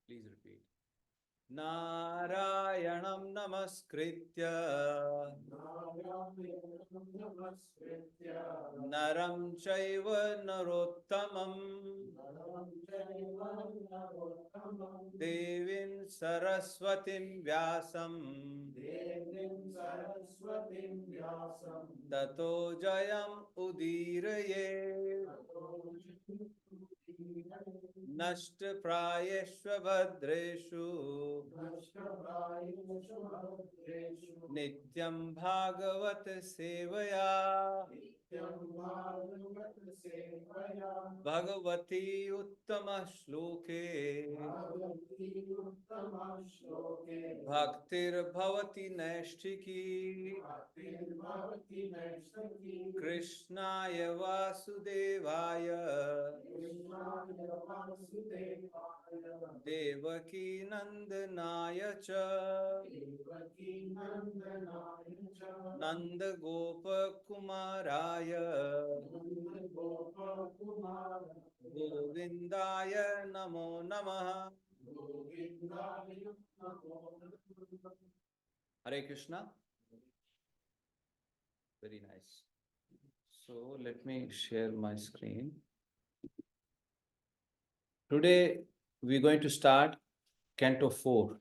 Please repeat. Narayanam namaskritya naram chaiva narottamam devim saraswatim vyasam tato jayam udiraye नष्ट प्रायेष्व भद्रेषु नित्यं भागवत सेवया भगवती उत्तम श्लोके भक्तिर्भवति नैष्ठिकी कृष्णाय वासुदेवाय देवकी नंदनाय च नंद गोप कुमाराय गोविंदाय नमो नमः. Hare Krishna. Very nice. So let me share my screen. Today we're going to start Canto 4.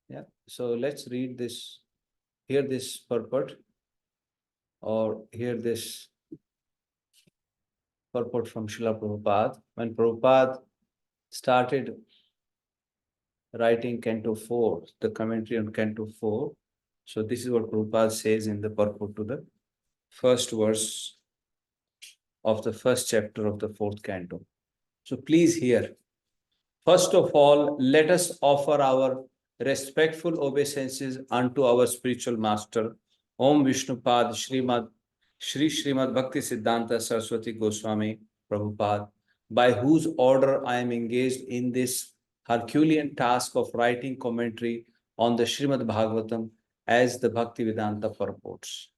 Yeah. So let's read this, hear this purport, or hear this purport from Srila Prabhupada. When Prabhupada started writing Canto 4, the commentary on Canto 4, so this is what Prabhupada says in the purport to the first verse of the first chapter of the fourth canto. So please hear. First of all, let us offer our respectful obeisances unto our spiritual master, Om Vishnupad Śrīmad Bhakti Siddhanta Saraswati Goswami Prabhupada, by whose order I am engaged in this Herculean task of writing commentary on the Śrīmad-Bhāgavatam as the Bhaktivedanta purports.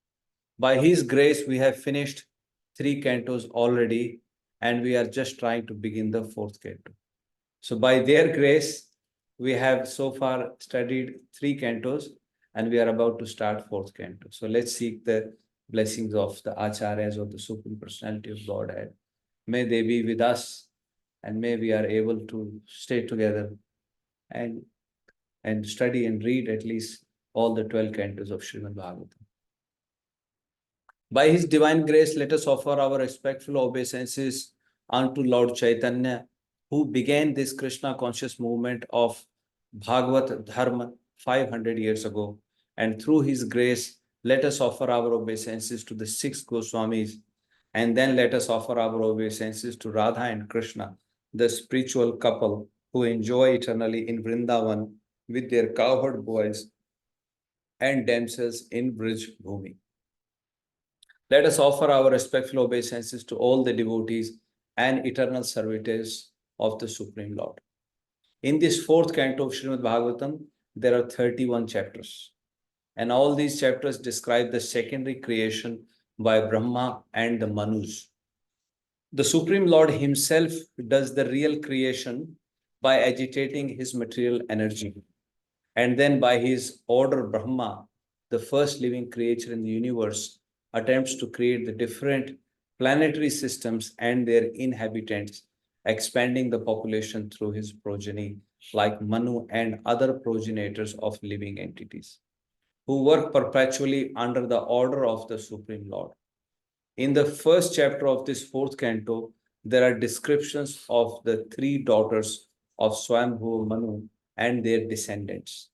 By his grace, we have finished 3 cantos already, and we are just trying to begin the 4th canto. So by their grace, we have so far studied 3 cantos, and we are about to start 4th canto. So let's seek the blessings of the Acharyas of the Supreme Personality of Godhead. May they be with us, and may we are able to stay together and study and read at least all the 12 cantos of Śrīmad-Bhāgavatam. By his divine grace, let us offer our respectful obeisances unto Lord Chaitanya, who began this Krishna conscious movement of Bhagavat Dharma 500 years ago. And through his grace, let us offer our obeisances to the 6 Goswamis. And then let us offer our obeisances to Radha and Krishna, the spiritual couple who enjoy eternally in Vrindavan with their cowherd boys and damsels in Brij Bhumi. Let us offer our respectful obeisances to all the devotees and eternal servitors of the Supreme Lord. In this 4th canto of Śrīmad-Bhāgavatam, there are 31 chapters. And all these chapters describe the secondary creation by Brahma and the Manus. The Supreme Lord himself does the real creation by agitating his material energy. And then by his order, Brahma, the first living creature in the universe, attempts to create the different planetary systems and their inhabitants, expanding the population through his progeny, like Manu and other progenitors of living entities, who work perpetually under the order of the Supreme Lord. In the first chapter of this 4th canto, there are descriptions of the 3 daughters of Swayambhu Manu and their descendants.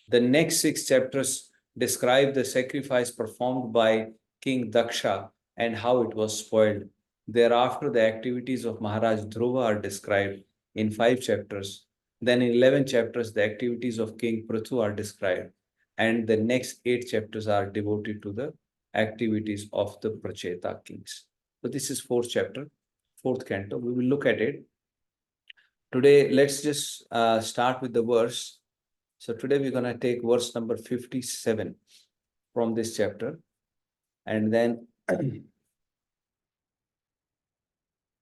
The next 6 chapters describe the sacrifice performed by King Daksha and how it was spoiled. Thereafter, the activities of Maharaj Dhruva are described in 5 chapters. Then in 11 chapters, the activities of King Prithu are described. And the next 8 chapters are devoted to the activities of the Pracheta kings. So this is 4th chapter, 4th canto. We will look at it. Today, let's just start with the verse. So today we're going to take verse number 57 from this chapter. And then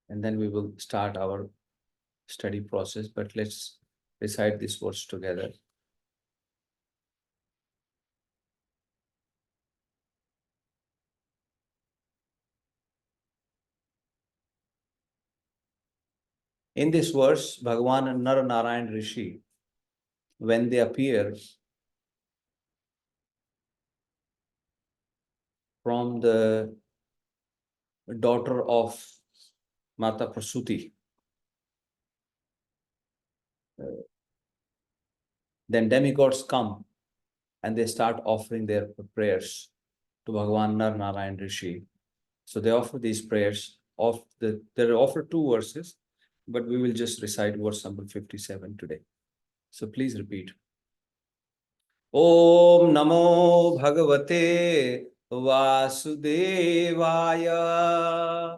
we will start our study process, but let's recite this verse together. In this verse, Bhagavan and Nar Narayan Rishi, when they appear from the daughter of Mata Prasuti, then demigods come and they start offering their prayers to Bhagavan Nar Narayan Rishi. So they offer these prayers of they offer two verses, but we will just recite verse number 57 today. So please repeat. Om Namo Bhagavate Vasudevaya.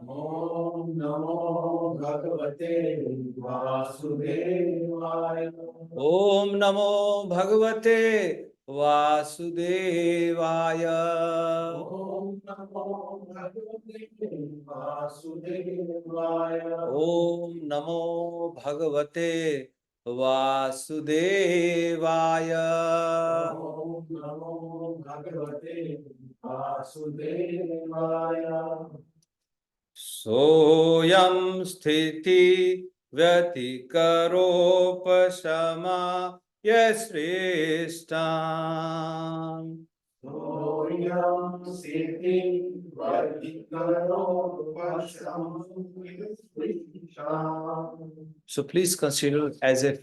Om Namo Bhagavate Vasudevaya. Om Namo Bhagavate Vasudevaya. Om Namo Bhagavate Vasudevaya. Om Namo Bhagavate Vasudevaya. Om Namo Bhagavate Vasudevaya. Soyam sthiti vyatikaropasama yasrishtam. Soyam siddhi vartikaro vasham. So please consider as if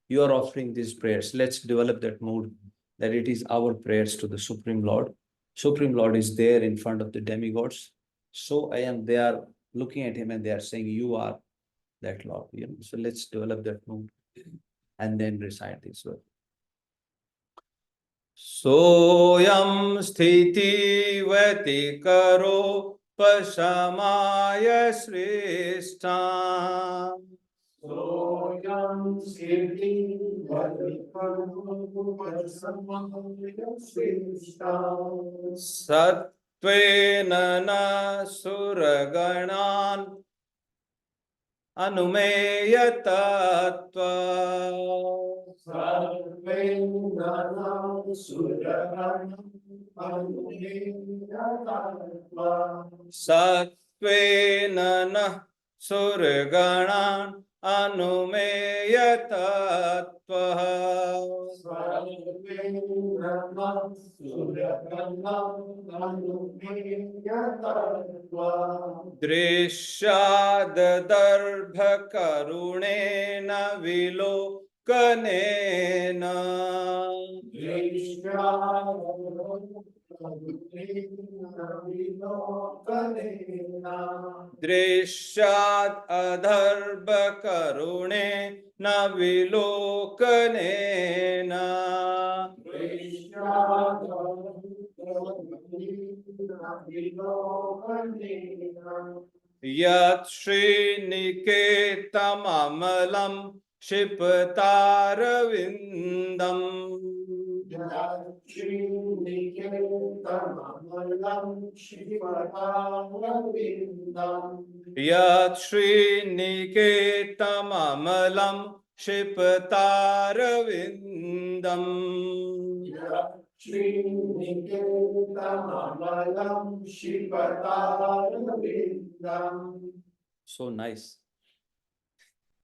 you are offering these prayers. Let's develop that mood that it is our prayers to the Supreme Lord. Supreme Lord is there in front of the demigods. So I am, they are looking at him and they are saying, you are that Lord. You know? So let's develop that mood and then recite this word. Soyam sthiti vatikaro pasamaya srishtam. Soyam siddhi vartikaro vasamaya srishtam. Satvena na suraganan anumeya tattva. Sarvendana surana anumeyatatva. Satvena na suraganan anumeya tattva. Sarvendana surana anumeyatatva. Drishyadarbha karunena vilokanena. Drishyad adarbha karunena vilokanena. Yat Śrīniketam amalam Shipataravindam. Yat Śrīniketam amalam Shipataravindam. So nice.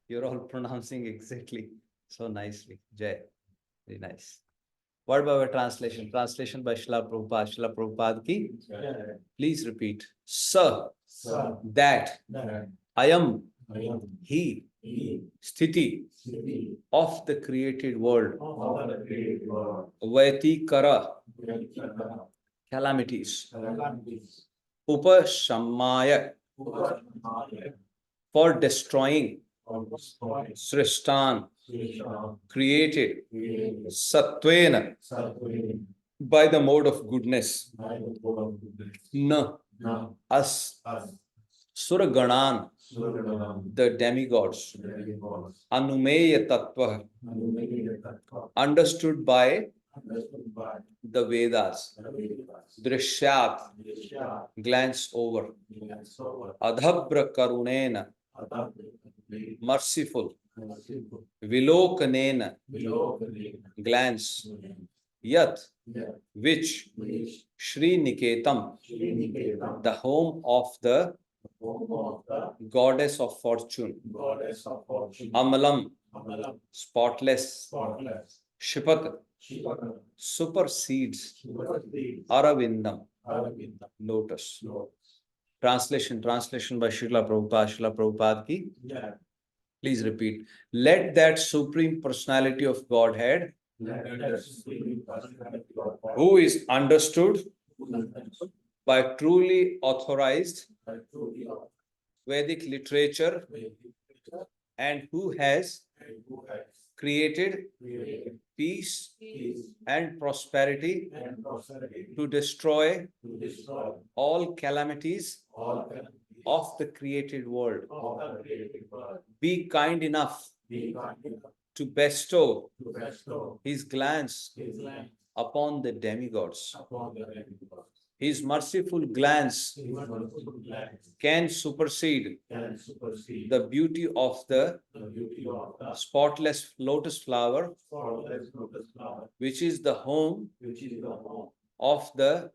You're all pronouncing exactly so nicely. Jai. Very nice. Word by word translation. Translation by Srila Prabhupada. Srila Prabhupada ki. Please repeat. Sa. That. I am. He. Sthiti. Of the created world. Vaitikara. Calamities. Upashammaya. For destroying. Srishtan. Created. Satvena. By the mode of goodness. Na. Us. Suraganan. The demigods. Anumeya tattva. Understood by the Vedas. Drishyat. Glance over. Adhabra karunena. Merciful. Vilokanena, glance, Yat, which Shrīniketam, the home of the goddess of fortune, Amalam, spotless, Shipat, supersedes, Aravindam, lotus. Translation by Srila Prabhupada ki. Please repeat. Let that supreme personality of Godhead, who is understood by truly authorized Vedic literature and who has created peace and prosperity to destroy all calamities of the created world, be kind enough to bestow his glance upon the demigods. His merciful glance can supersede the beauty of the spotless lotus flower, which is the home of the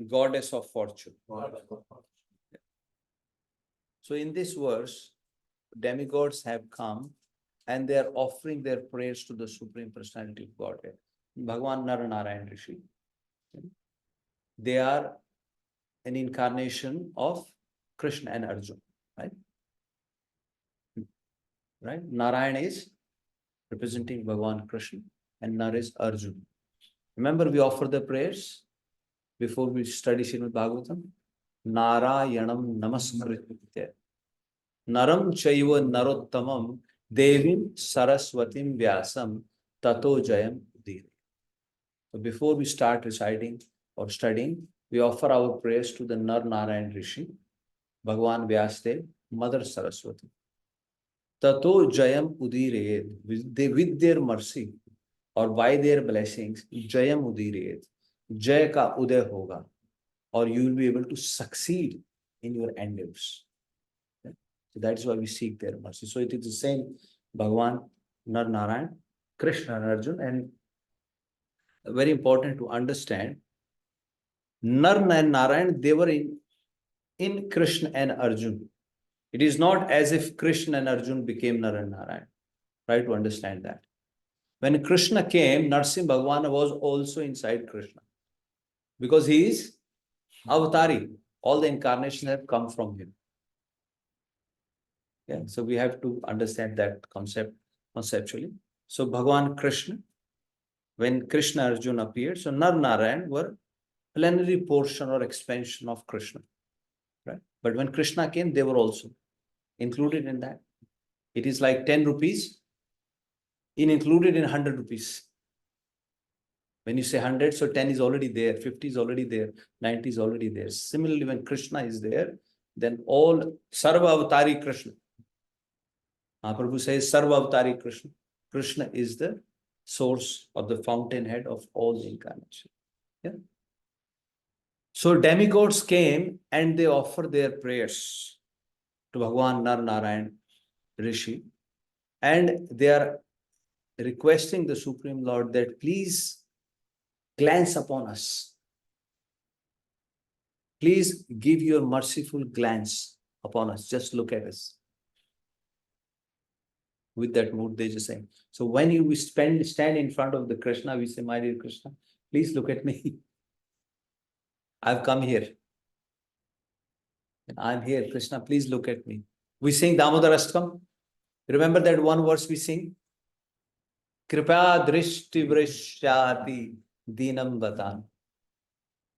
goddess of fortune. So in this verse, demigods have come and they are offering their prayers to the Supreme Personality of Godhead, Bhagavan Narayan Rishi. They are an incarnation of Krishna and Arjuna, right? Right? Narayan is representing Bhagavan Krishna and Nar is Arjuna. Remember, we offer the prayers before we study Śrīmad-Bhāgavatam. Narayanam namaskritya Naram chaiva narottamam devim saraswatim vyasam tato jayam udire. So before we start reciting or studying, we offer our prayers to the Nar Narayan Rishi, Bhagavan Vyasdev, Mother Saraswati. Tato jayam udire, with their mercy or by their blessings, jayam udire, jay ka uday hoga, or you will be able to succeed in your endeavors. So that is why we seek their mercy. So it is the same Bhagavan, Nar Narayan, Krishna and Arjuna. And very important to understand, Nar and Narayan, they were in Krishna and Arjuna. It is not as if Krishna and Arjuna became Nar and Narayan. Try to understand that. When Krishna came, Narsimha Bhagavan was also inside Krishna. Because he is Avatari. All the incarnations have come from him. Yeah, so we have to understand that conceptually. So Bhagavan Krishna, when Krishna Arjuna appeared, so Nar Narayan were plenary portion or expansion of Krishna, right? But when Krishna came, they were also included in that. It is like 10 rupees included in 100 rupees. When you say 100, so 10 is already there, 50 is already there, 90 is already there. Similarly, when Krishna is there, then all Sarva Avatari Krishna. Mahaprabhu says Sarva Avatari Krishna. Krishna is the source or the fountainhead of all the incarnation. Yeah. So demigods came and they offered their prayers to Bhagavan Nar Narayan Rishi, and they are requesting the Supreme Lord that please glance upon us. Please give your merciful glance upon us. Just look at us. With that mood, they just say. So when you stand in front of the Krishna, we say, my dear Krishna, please look at me. I've come here. And I'm here. Krishna, please look at me. We sing Damodarastakam. Remember that one verse we sing? Kripa drishti vrishyati dinam vatan.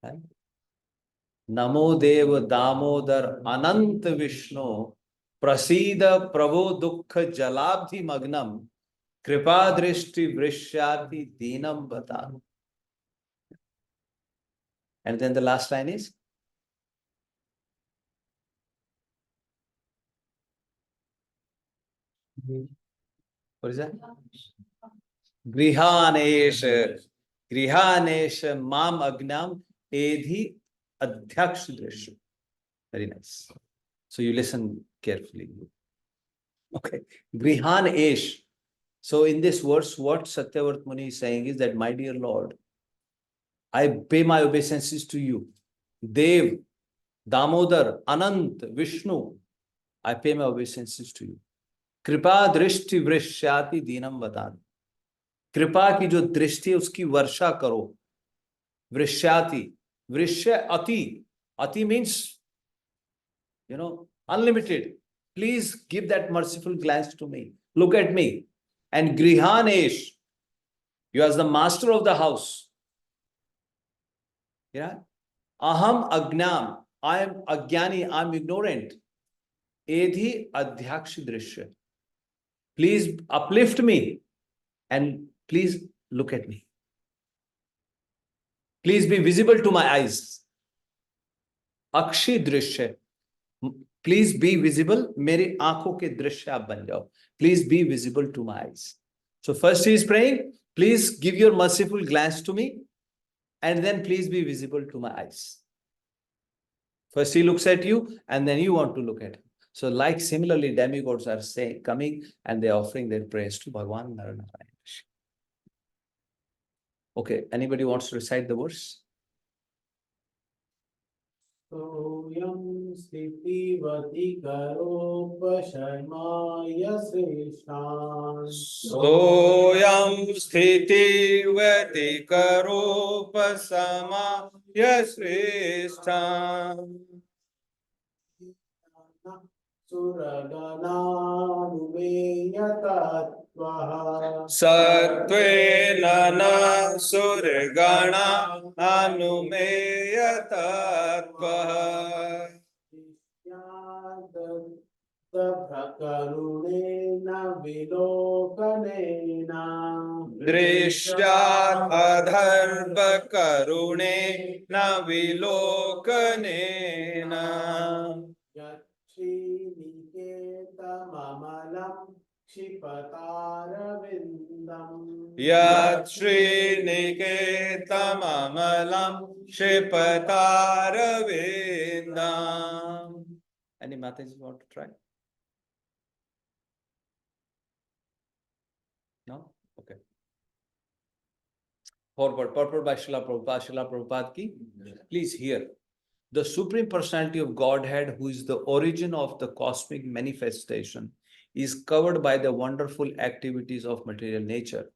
Right? Namo Deva Damodar Anant Vishnu Prasida Prabhu Dukkha Jalabdhi Magnam Kripa Drishti Vrishyati Dinam Vatan. And then the last line is what is that? Grihanesha Mam Agnam Edhi Adhyaksh Drishya. Very nice. So you listen carefully. Okay. Grihan Esh. So in this verse, what Satyavart Muni is saying is that, my dear Lord, I pay my obeisances to you. Dev, Damodar, Anant, Vishnu, I pay my obeisances to you. Kripa drishti vrishyati dinam vatan. कृपा की जो दृष्टि है उसकी वर्षा करो. वृष्याति, वृश्य अति means, unlimited. Please give that merciful glance to me. Look at me. And Grihanesh, you as the master of the house. Yeah. Aham agnam, I am agyani, I am ignorant. Edhi adhyakshi drishya. Please uplift me and please look at me. Please be visible to my eyes. Akshi drishya. Please be visible. मेरी आंखों के दृश्य आप बन जाओ. Please be visible to my eyes. So first he is praying, please give your merciful glance to me, and then please be visible to my eyes. First he looks at you, and then you want to look at him. So like similarly, demigods are saying, coming and they are offering their praise to Bhagavan Narayana. Okay, anybody wants to recite the verse? सोऽयं स्थितिवति करोपशर्माय श्रेष्ठान् सोऽयं स्थितिवति करोपशमाय श्रेष्ठान् सुरगणानुमेयतत्त्वः सत्त्वेन न सुरगणा अनुमेय तत्त्वः करुणेन विलोकनेन दृश्यात् अधर्मकरुणेन विलोकनेन यच्छ्रीनिकेतममलं क्षिपतारविन्दम् यत् श्रीनिकेतममलं क्षिपतारविन्दम्. Any Mataji want to try? No? Okay. Forward, purport by Srila Prabhupada. Srila Prabhupada ki, please hear. The Supreme Personality of Godhead, who is the origin of the cosmic manifestation, is covered by the wonderful activities of material nature,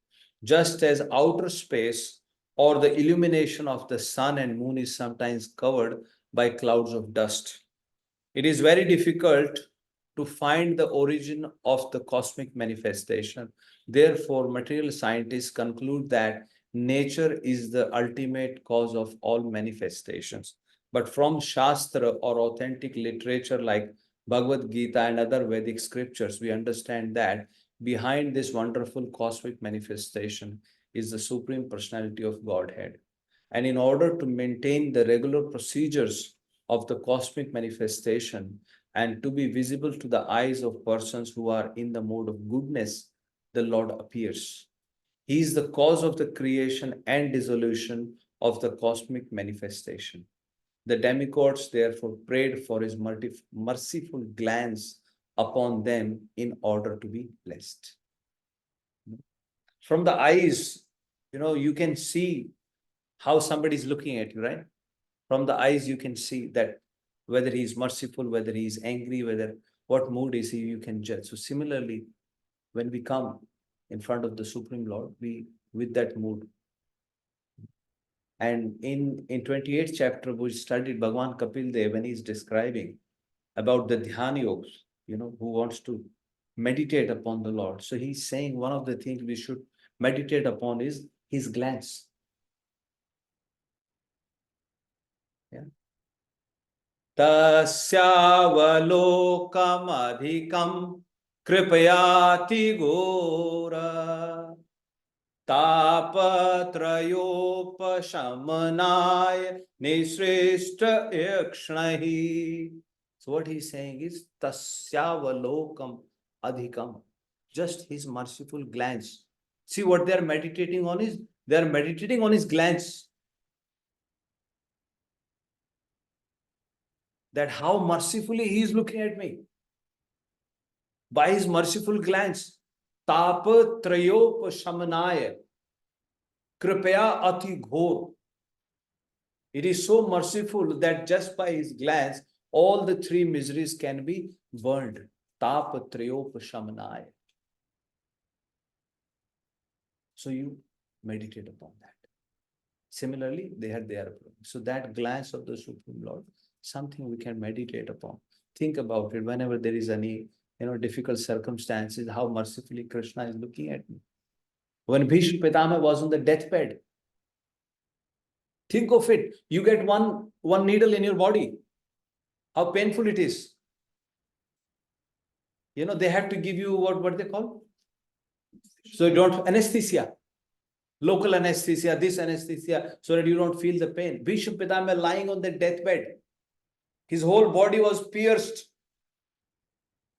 just as outer space or the illumination of the sun and moon is sometimes covered by clouds of dust. It is very difficult to find the origin of the cosmic manifestation. Therefore, material scientists conclude that nature is the ultimate cause of all manifestations. But from Shastra or authentic literature like Bhagavad Gita and other Vedic scriptures, we understand that behind this wonderful cosmic manifestation is the Supreme Personality of Godhead. And in order to maintain the regular procedures of the cosmic manifestation and to be visible to the eyes of persons who are in the mode of goodness, the Lord appears. He is the cause of the creation and dissolution of the cosmic manifestation. The demigods therefore prayed for his merciful glance upon them in order to be blessed. From the eyes, you can see how somebody is looking at you, right? From the eyes, you can see that whether he is merciful, whether he is angry, what mood is he, you can judge. So similarly, when we come in front of the Supreme Lord, we with that mood. And in 28th chapter, we studied Bhagavan Kapil Dev when he's describing about the Dhyan Yogs, who wants to meditate upon the Lord. So he's saying one of the things we should meditate upon is his glance. Yeah. तस्यावलोकमधिकं कृपयाति घोर तापत्रयोपशमनाय निसृष्ट यक्ष्णहि. So what he's saying is tasyavalokam adhikam, just his merciful glance. See what they are meditating on is, they are meditating on his glance. That how mercifully he is looking at me. by his merciful glance, tapatrayopashamanaya, kripaya ati ghor. It is so merciful that just by his glance, all the three miseries can be burned. Tapatrayopashamanaya. So you meditate upon that. Similarly, they had their approach. So that glance of the Supreme Lord, something we can meditate upon. Think about it whenever there is any difficult circumstances, how mercifully Krishna is looking at me. When Bhishma Pitama was on the deathbed, think of it. You get one needle in your body. How painful it is. They have to give you what they call? So you don't anesthesia. Local anesthesia, this anesthesia, so that you don't feel the pain. Bhishma Pitama lying on the deathbed. His whole body was pierced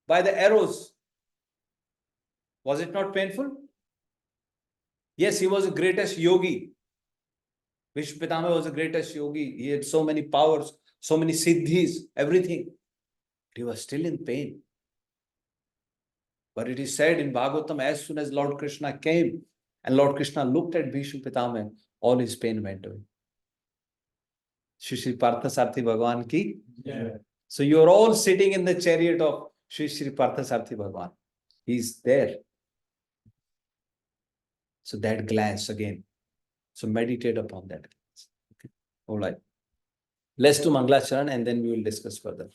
by the arrows. Was it not painful? Yes, he was the greatest yogi. Bhishma Pitama was the greatest yogi. He had so many powers, so many siddhis, everything. He was still in pain. But it is said in Bhagavatam, as soon as Lord Krishna came, and Lord Krishna looked at Bhishma Pitama, all his pain went away. Shri Parthasarthi Bhagavan ki. Yeah. So you are all sitting in the chariot of Shri Parthasarthi Bhagavan. He is there. So that glance again. So meditate upon that glance. Okay. All right. Let's do Mangalacharan and then we will discuss further.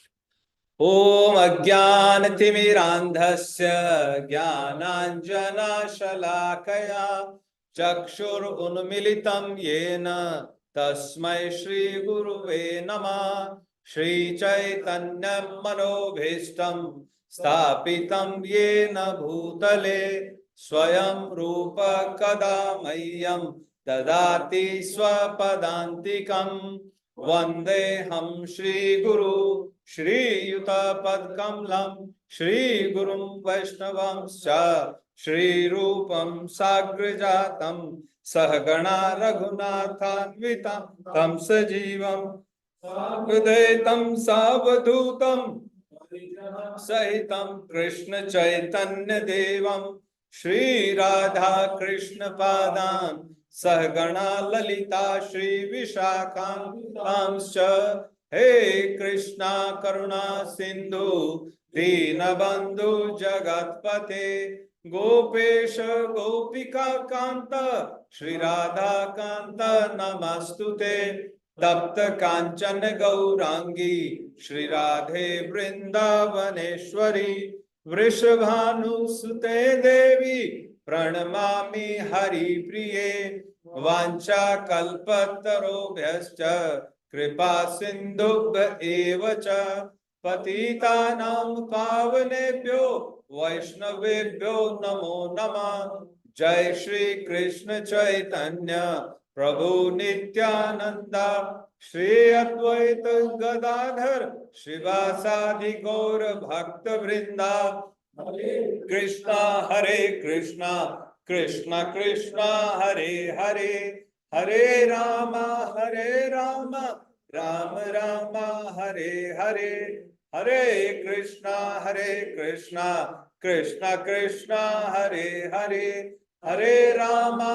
Om Ajnana Timirandhasya Jnananjana Shalakaya Chakshur Unmilitam Yena Tasmai Shri Guruve Namah Shri Chaitanya Manobhishtam Sthapitam Yena Bhutale Swayam Rupa Kadamayyam Dadati Swapadantikam Vandeham Shri Guru Shri Yuta Padkamlam Shri Gurum Vaishnavam Scha Shri Rupam Sagrajatam Sahagana Raghunathanvitam Tam Sajivam Sagudetam Savadhutam Sahitam Krishna Chaitanya Devam Shri Radha Krishna Padam Sahagana Lalita Shri Vishakam Scha He Krishna Karuna Sindhu Dinabandhu Jagatpate Gopesha Gopika Kanta Shri Radha Kanta Namastute Tapta Kanchana Gaurangi Shri Radhe Vrindavaneshwari Vrishabhanu Sute Devi Pranamami Hari Priye Vancha Kalpatarobhyascha Kripa Sindhubhya evacha Patitanam Pavanebhyo Vaishnavebhyo Namo Namah Jai Shri Krishna Chaitanya Prabhu Nityananda Shri Advaita Gadadhar Shivasadi Gaur Bhakta Vrinda Hare Krishna Krishna Krishna Hare Hare Hare Rama Rama Rama Hare Hare Hare Krishna Krishna Krishna Hare Hare Hare Rama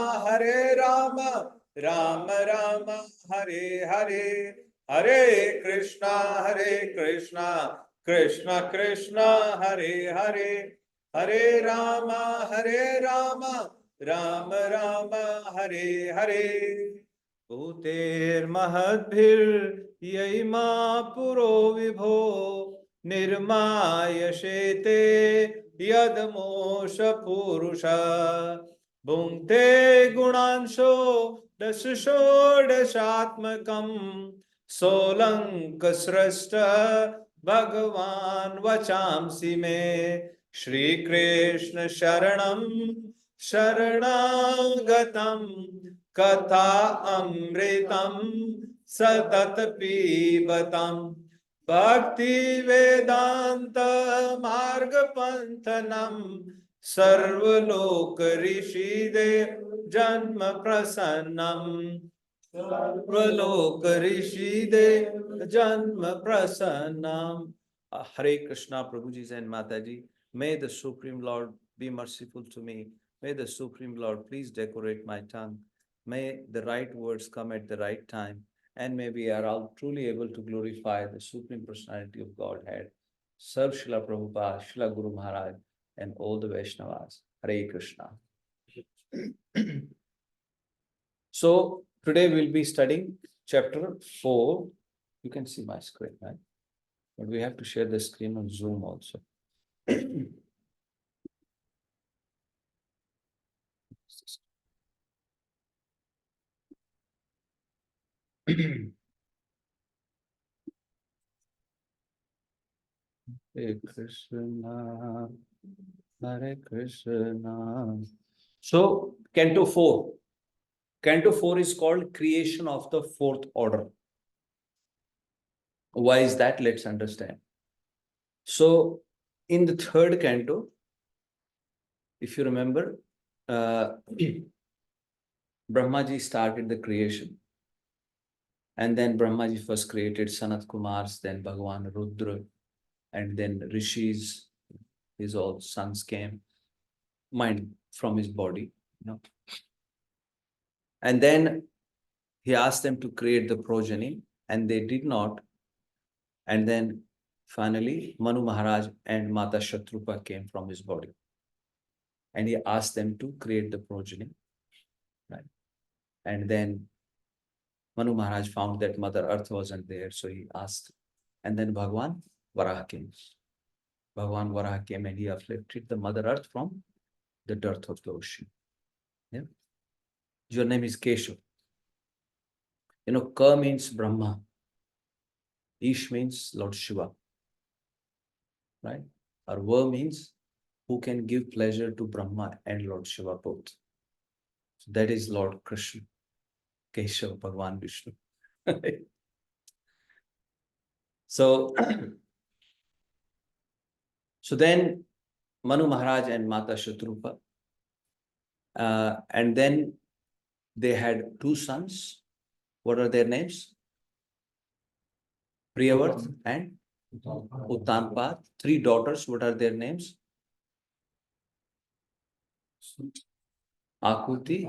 Rama Rama Hare Hare Hare Krishna Krishna Krishna Hare Hare Hare Rama Rama Rama Hare Hare Bhuter Mahadbhir Yaima Puro Vibho Nirmaya Shete Yadmosha Purusha Bhunte Gunansho Dasasho Dashatmakam Solanka Srashta Bhagavan Vachamsi Me Shri Krishna Sharanam Sharanagatam Katha Amritam Satat Pibatam Bhakti Vedanta Marga Panthanam Sarvalok Rishide Janma Prasannam Sarvalok Rishide Janma Prasannam. Hare Krishna, Prabhuji and Mataji. May the Supreme Lord be merciful to me. May the Supreme Lord please decorate my tongue. May the right words come at the right time. And may we are all truly able to glorify the Supreme Personality of Godhead. Serve Srila Prabhupada, Srila Guru Maharaj, and all the Vaishnavas. Hare Krishna. So today we'll be studying chapter 4. You can see my screen, right? But we have to share the screen on Zoom also. Hare Krishna, Hare Krishna. So, Canto 4. Canto 4 is called Creation of the Fourth Order. Why is that? Let's understand. So, in the third canto, if you remember, Brahmaji started the creation. And then Brahmaji first created Sanat Kumars, then Bhagavan Rudra, and then Rishis, his all sons came, mind from his body, And then he asked them to create the progeny, and they did not. And then finally, Manu Maharaj and Mata Shatrupa came from his body. And he asked them to create the progeny. Right? And then Manu Maharaj found that Mother Earth wasn't there, so he asked. And then Bhagwan Varaha came. Bhagwan Varaha came and he uplifted the Mother Earth from the dirt of the ocean. Yeah? Your name is Keshav. Ka means Brahma. Ish means Lord Shiva. Right? Or Va means who can give pleasure to Brahma and Lord Shiva both. So that is Lord Krishna. Keshav Bhagwan Vishnu. So then Manu Maharaj and Mata Shatrupa, and then they had two sons. What are their names? Priyavarth and Uttanpad. Three daughters. What are their names? Akuti,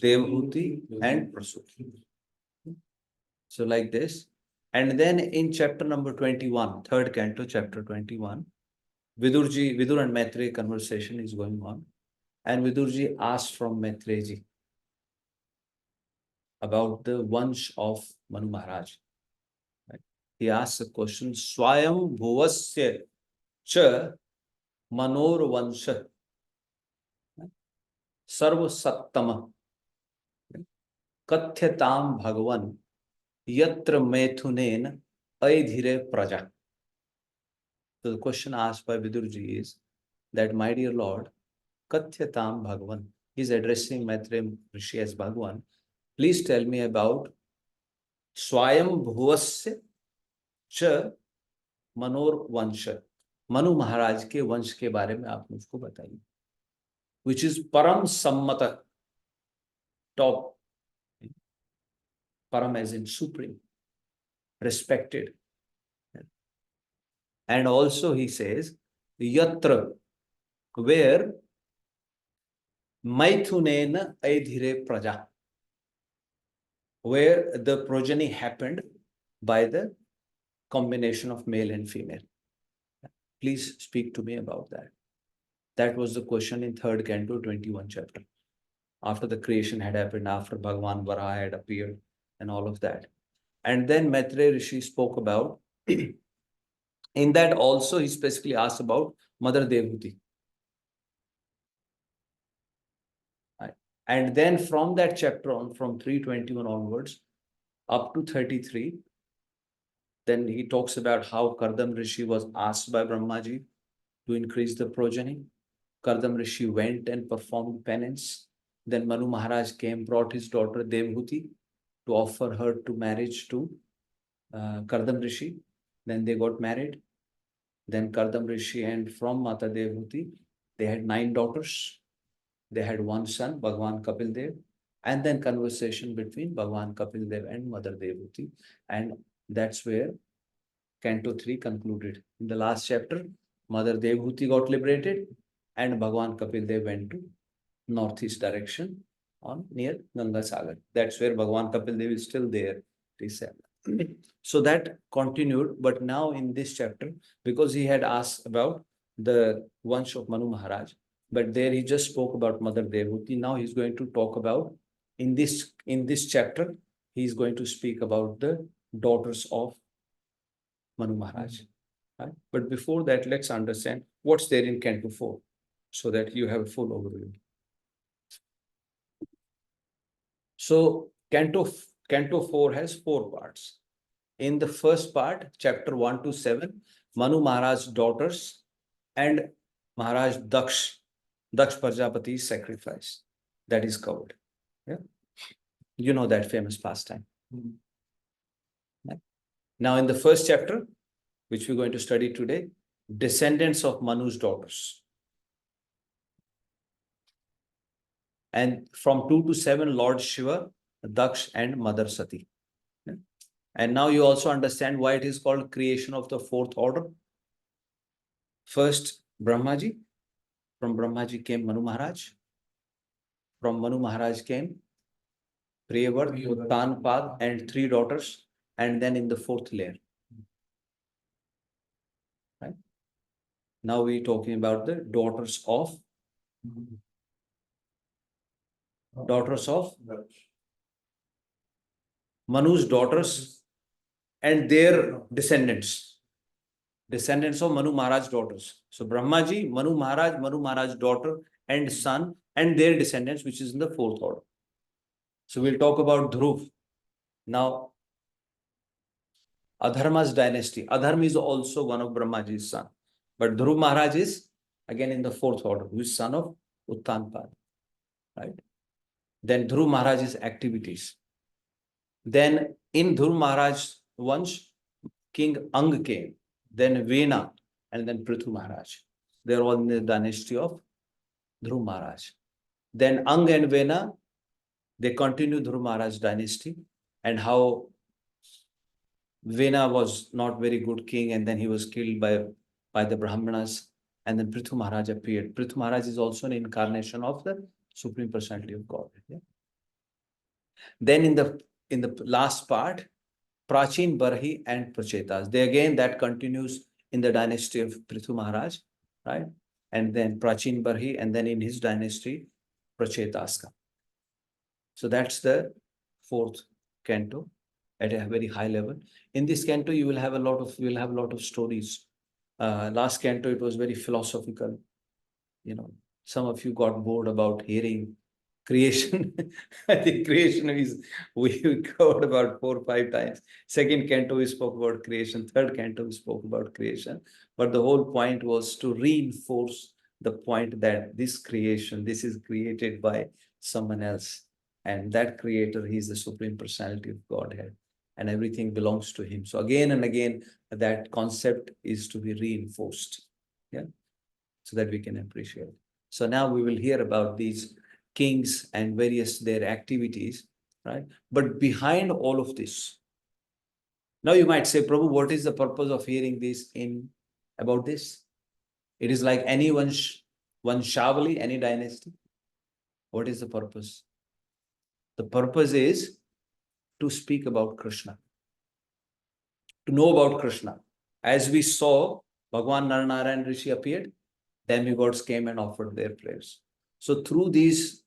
Devhuti, and Prasuti. So like this. And then in chapter number 21, third canto, chapter 21, Vidur and Maitreya conversation is going on. And Vidurji asked from Maitreya about the vansh of Manu Maharaj. Right? He asked the question, Swayam Bhuvasya Cha Manor Vansha Sarva Sattama Kathyatam Bhagavan Yatra Methunen Aidhire Praja. So the question asked by Vidurji is that, my dear Lord, Kathyatam Bhagavan, he is addressing Maitreya Rishi as Bhagavan. Please tell me about Swayam Bhuvasya Cha Manor Vansha. Manu Maharaj के वंश के बारे में आप मुझको बताइए. Which is Param Sammata, top. Param as in supreme, respected. And also he says, Yatra, where Maithunena Aidhire Praja, where the progeny happened by the combination of male and female. Please speak to me about that. That was the question in third canto, 21 chapter. After the creation had happened, after Bhagavan Varaha had appeared, and all of that. And then Maitreya Rishi spoke about, in that also he specifically asked about Mother Devhuti. Right. And then from that chapter on, from 321 onwards, up to 33, then he talks about how Kardam Rishi was asked by Brahmaji to increase the progeny. Kardam Rishi went and performed penance. Then Manu Maharaj came, brought his daughter Devhuti to offer her to marriage to Kardam Rishi. Then they got married. Then Kardam Rishi and from Mata Devhuti, they had 9 daughters. They had one son, Bhagwan Kapil Dev. And then conversation between Bhagwan Kapil Dev and Mother Devhuti. And that's where Canto 3 concluded. In the last chapter, Mother Devhuti got liberated, and Bhagwan Kapil Dev went to northeast direction on near Ganga Sagar. That's where Bhagwan Kapil Dev is still there. So that continued, but now in this chapter, because he had asked about the Vansh of Manu Maharaj, but there he just spoke about Mother Devhuti. Now he's going to talk about in this chapter, he's going to speak about the daughters of Manu Maharaj. Right? But before that, let's understand what's there in Canto 4, so that you have a full overview. So Canto 4 has 4 parts. In the first part, chapter 1 to 7, Manu Maharaj's daughters and Maharaj Daksh Prajapati's sacrifice. That is covered. Yeah. You know that famous pastime. Yeah. Now in the first chapter, which we're going to study today, descendants of Manu's daughters. And from 2 to 7, Lord Shiva, Daksh, and Mother Sati. Yeah. And now you also understand why it is called creation of the 4th order. First, Brahmaji. From Brahmaji came Manu Maharaj. From Manu Maharaj came Priyavart, Uttanpad, and 3 daughters. And then in the 4th layer. Right? Now we're talking about the daughters of Manu's daughters and their descendants. Descendants of Manu Maharaj's daughters. So Brahmaji, Manu Maharaj's daughter and son, and their descendants, which is in the 4th order. So we'll talk about Dhruv. Now, Adharma's dynasty. Adharma is also one of Brahmaji's son. But Dhruv Maharaj is again in the 4th order, who is son of Uttanpad. Right? Then Dhruv Maharaj's activities. Then in Dhruv Maharaj's Vansh, King Ang came, then Vena, and then Prithu Maharaj. They're all in the dynasty of Dhruv Maharaj. Then Ang and Vena, they continue Dhruv Maharaj's dynasty, and how Vena was not very good king, and then he was killed by the Brahmanas, and then Prithu Maharaj appeared. Prithu Maharaj is also an incarnation of the Supreme Personality of God. Yeah? Then in the last part, Prachin, Barhi, and Prachetas. They again, that continues in the dynasty of Prithu Maharaj, right? And then Prachin, Barhi, and then in his dynasty, Prachetas come. So that's the 4th canto at a very high level. In this canto, you will have a lot of stories. Last canto, it was very philosophical. You know, some of you got bored about hearing creation. I think creation we covered about 4 or 5 times. Second canto, we spoke about creation. Third canto, we spoke about creation. But the whole point was to reinforce the point that this creation, this is created by someone else. And that creator, he is the Supreme Personality of Godhead. And everything belongs to him. So again and again, that concept is to be reinforced. Yeah. So that we can appreciate. So now we will hear about these kings and various their activities, right? But behind all of this, now you might say, Prabhu, what is the purpose of hearing this about this? It is like any one Shavali, any dynasty. What is the purpose? The purpose is to speak about Krishna, to know about Krishna. As we saw, Bhagwan Narnarayan Rishi appeared, demigods came and offered their prayers. So through these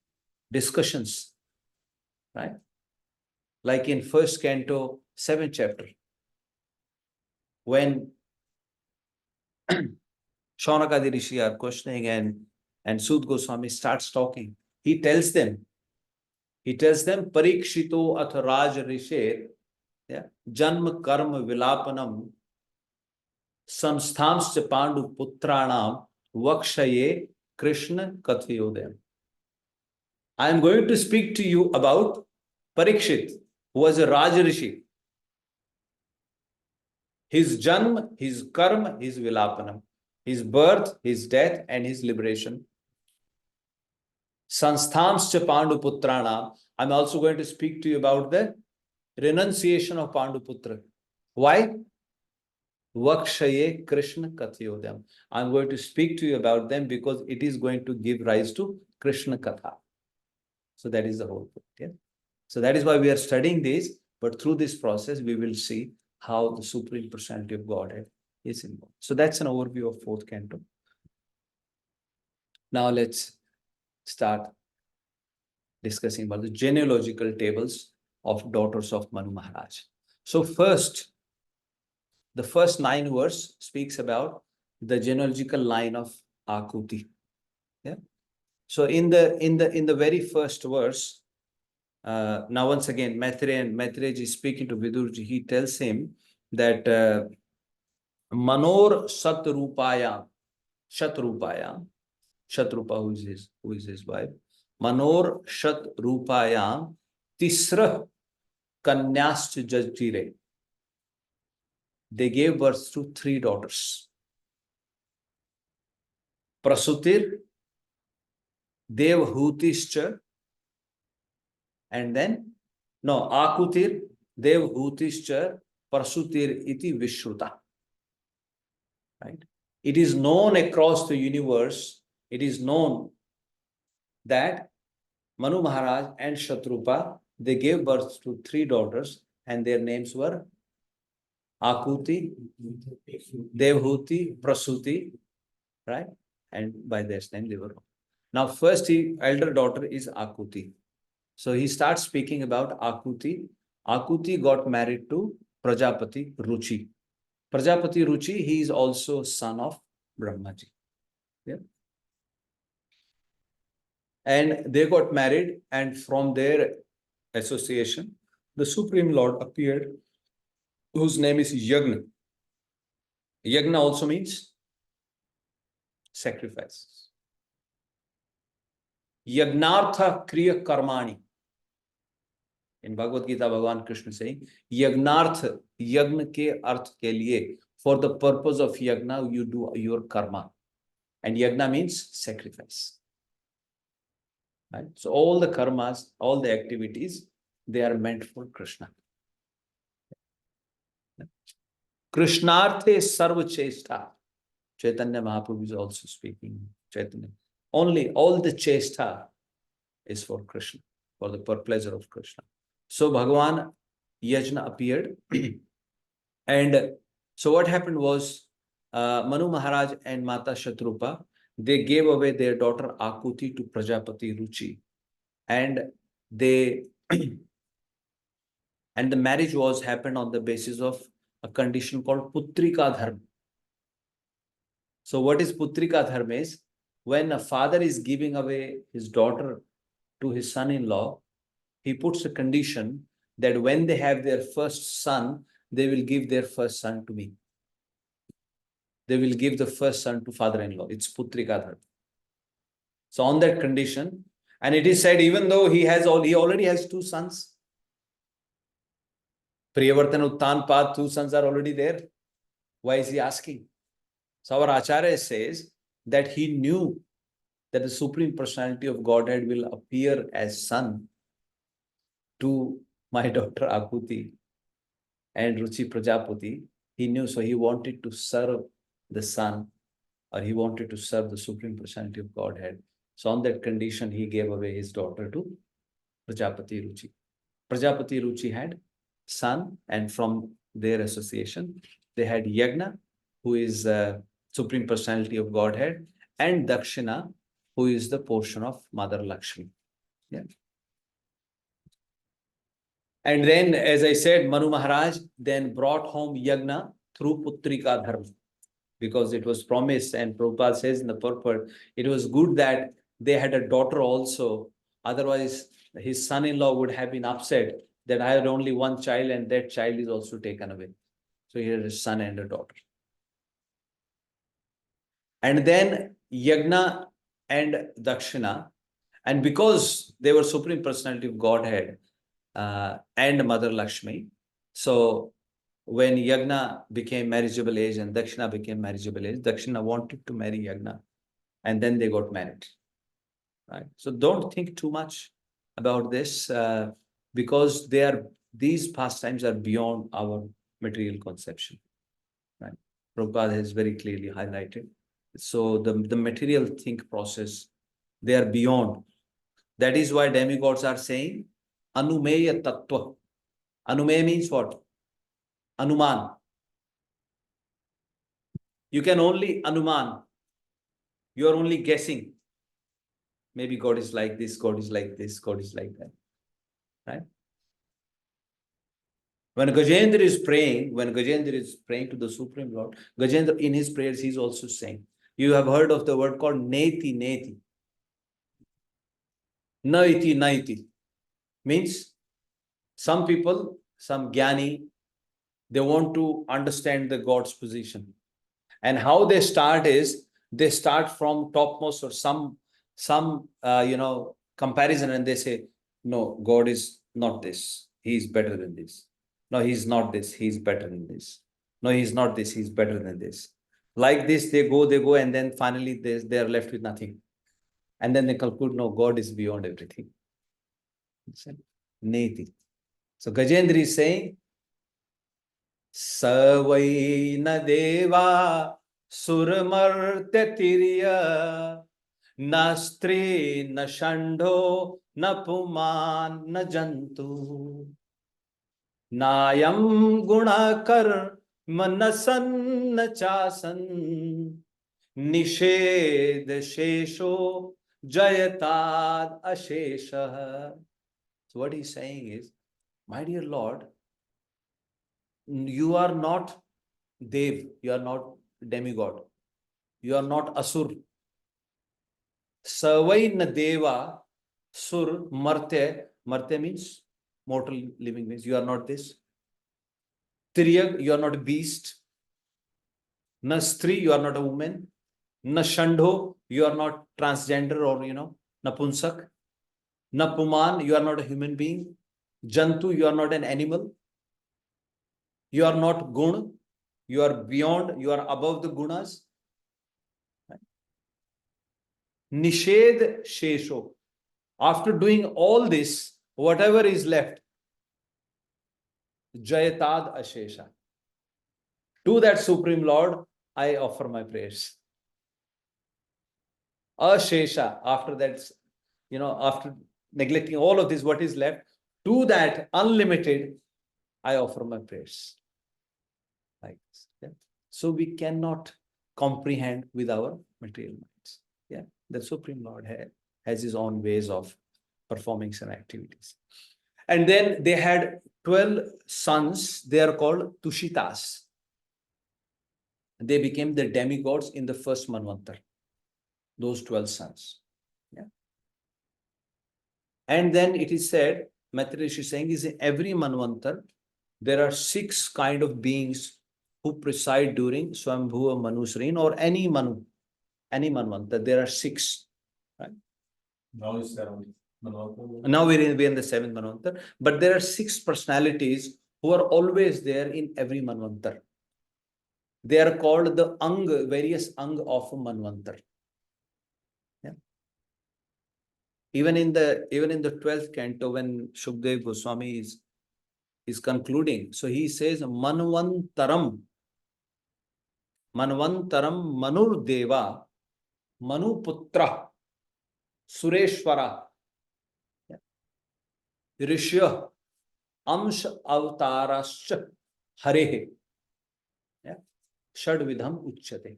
discussions, right? Like in 1st canto, 7th chapter, when Shaunakadi Rishi are questioning and Sud Goswami starts talking, he tells them, Parikshito ath Raj Risher, yeah, Janma Karma Vilapanam Samsthamscha Pandu Putranam Vakshaye Krishna Kathayodayam. I am going to speak to you about Parikshit, who was a Raj Rishi. His Janma, his Karma, his Vilapanam, his birth, his death, and his liberation. Sansthamscha Pandu Putrana. I'm also going to speak to you about the renunciation of Pandu Putra. Why? Vakshaye Krishna Kathayodam. I'm going to speak to you about them because it is going to give rise to Krishna Katha. So that is the whole point. Yeah. So that is why we are studying this. But through this process, we will see how the Supreme Personality of Godhead is involved. So that's an overview of fourth canto. Now let's start discussing about the genealogical tables of daughters of Manu Maharaj. So first, the first 9 verse speaks about the genealogical line of Akuti. Yeah. So in the very first verse, now once again, Maitreya is speaking to Vidurji. He tells him that Manor Satrupayam, Shatrupayam, Shatrupa, who is his wife, Manor Shatrupayam, Tisra Kanyascha Jajtire. They gave birth to 3 daughters. Prasutir, Devhutischa, and then, no, Akutir, Devhutischa, Prasutir iti Vishruta. Right? It is known across the universe, it is known that Manu Maharaj and Shatrupa, they gave birth to 3 daughters, and their names were Akuti, Devhuti, Prasuti, right? And by their name they were born. Now, first elder daughter is Akuti. So he starts speaking about Akuti. Akuti got married to Prajapati Ruchi. Prajapati Ruchi, he is also son of Brahmaji. Yeah. And they got married, and from their association, the Supreme Lord appeared, whose name is Yagna. Yagna also means sacrifices. Yagnartha Kriya Karmani. In Bhagavad Gita, Bhagavan Krishna saying, Yagnartha, Yagna ke arth ke liye, for the purpose of Yagna, you do your karma. And Yagna means sacrifice. Right? So all the karmas, all the activities, they are meant for Krishna. Krishnarthe sarva chesta. Chaitanya Mahaprabhu is also speaking. Chaitanya. Only all the chesta is for Krishna, for the pleasure of Krishna. So Bhagavan Yajna appeared. And so what happened was, Manu Maharaj and Mata Shatrupa, they gave away their daughter Akuti to Prajapati Ruchi. And they and the marriage was happened on the basis of a condition called Putrika Dharma. So what is Putrika Dharma is, when a father is giving away his daughter to his son-in-law, he puts a condition that when they have their first son, they will give their first son to me. They will give the first son to father-in-law. It's Putrika Dharma. So on that condition, and it is said, even though he already has 2 sons, Priyavartan Uttan Pad, 2 sons are already there. Why is he asking? So our Acharya says that he knew that the Supreme Personality of Godhead will appear as son to my daughter Akuti and Ruchi Prajapati. He knew, so he wanted to serve the son, or he wanted to serve the Supreme Personality of Godhead. So on that condition, he gave away his daughter to Prajapati Ruchi. Prajapati Ruchi had son, and from their association, they had Yagna, who is Supreme Personality of Godhead, and Dakshina, who is the portion of Mother Lakshmi. Yeah. And then, as I said, Manu Maharaj then brought home Yagna through Putrika Dharma, because it was promised, and Prabhupada says in the purport, it was good that they had a daughter also. Otherwise, his son-in-law would have been upset that I had only one child and that child is also taken away. So he had a son and a daughter. And then Yagna and Dakshina, and because they were Supreme Personality of Godhead and Mother Lakshmi, so when Yagna became marriageable age and Dakshina became marriageable age, Dakshina wanted to marry Yagna, and then they got married. Right? So don't think too much about this, because these pastimes are beyond our material conception. Right? Prabhupada has very clearly highlighted. So the material think process, they are beyond. That is why demigods are saying Anumeya Tattva. Anumeya means what? Anuman. You can only Anuman. You are only guessing. Maybe God is like this, God is like this, God is like that. Right? When Gajendra is praying to the Supreme Lord, Gajendra in his prayers, he is also saying, you have heard of the word called Neti, Neti. Naiti, Naiti. Means some people, some Gyani, they want to understand the God's position. And how they start is, they start from topmost or some comparison, and they say, no, God is not this. He is better than this. No, he's not this. He's better than this. No, he's not this. He's better than this. Like this, they go, and then finally they are left with nothing. And then they conclude, no, God is beyond everything. Neti. So Gajendra is saying, Savai na deva surmartya tirya na stri na shandho na puman na jantu nayam gunakar manasan na chasan nished shesho jayatad ashesha. So what he's saying is, my dear Lord, you are not Dev, you are not demigod, you are not Asur. Savai na Deva, Sur, Martya. Martya means mortal living beings. You are not this. Tiryak, you are not a beast. Na Stri, you are not a woman. Na Shandho, you are not transgender or, Napunsak. Na Puman, you are not a human being. Jantu, you are not an animal. You are not Gun. You are beyond, you are above the gunas. Nished Shesho. After doing all this, whatever is left, Jayatad Ashesha. To that Supreme Lord, I offer my prayers. Ashesha, after that, after neglecting all of this, what is left, to that unlimited, I offer my prayers. Like this. Yeah? So we cannot comprehend with our material minds. Yeah, the Supreme Lord has his own ways of performing some activities. And then they had 12 sons. They are called Tushitas. They became the demigods in the first Manvantar. Those 12 sons. Yeah. And then it is said, Maitreya is saying, is in every Manvantar, there are 6 kind of beings who preside during Swambhuva Manu's reign, or any Manvantar. There are 6. Right? Now is 7. Now we're in the 7th Manvantar, but there are 6 personalities who are always there in every Manvantar. They are called the various Ang of a Manvantar. Yeah. Even in the 12th canto, when Shukdev Goswami is concluding, so he says Manvantaram Manur Deva Manu Putra Sureshwara Rishya Amsh Avatarascha Hare. Yeah. Shadvidham Uchyate.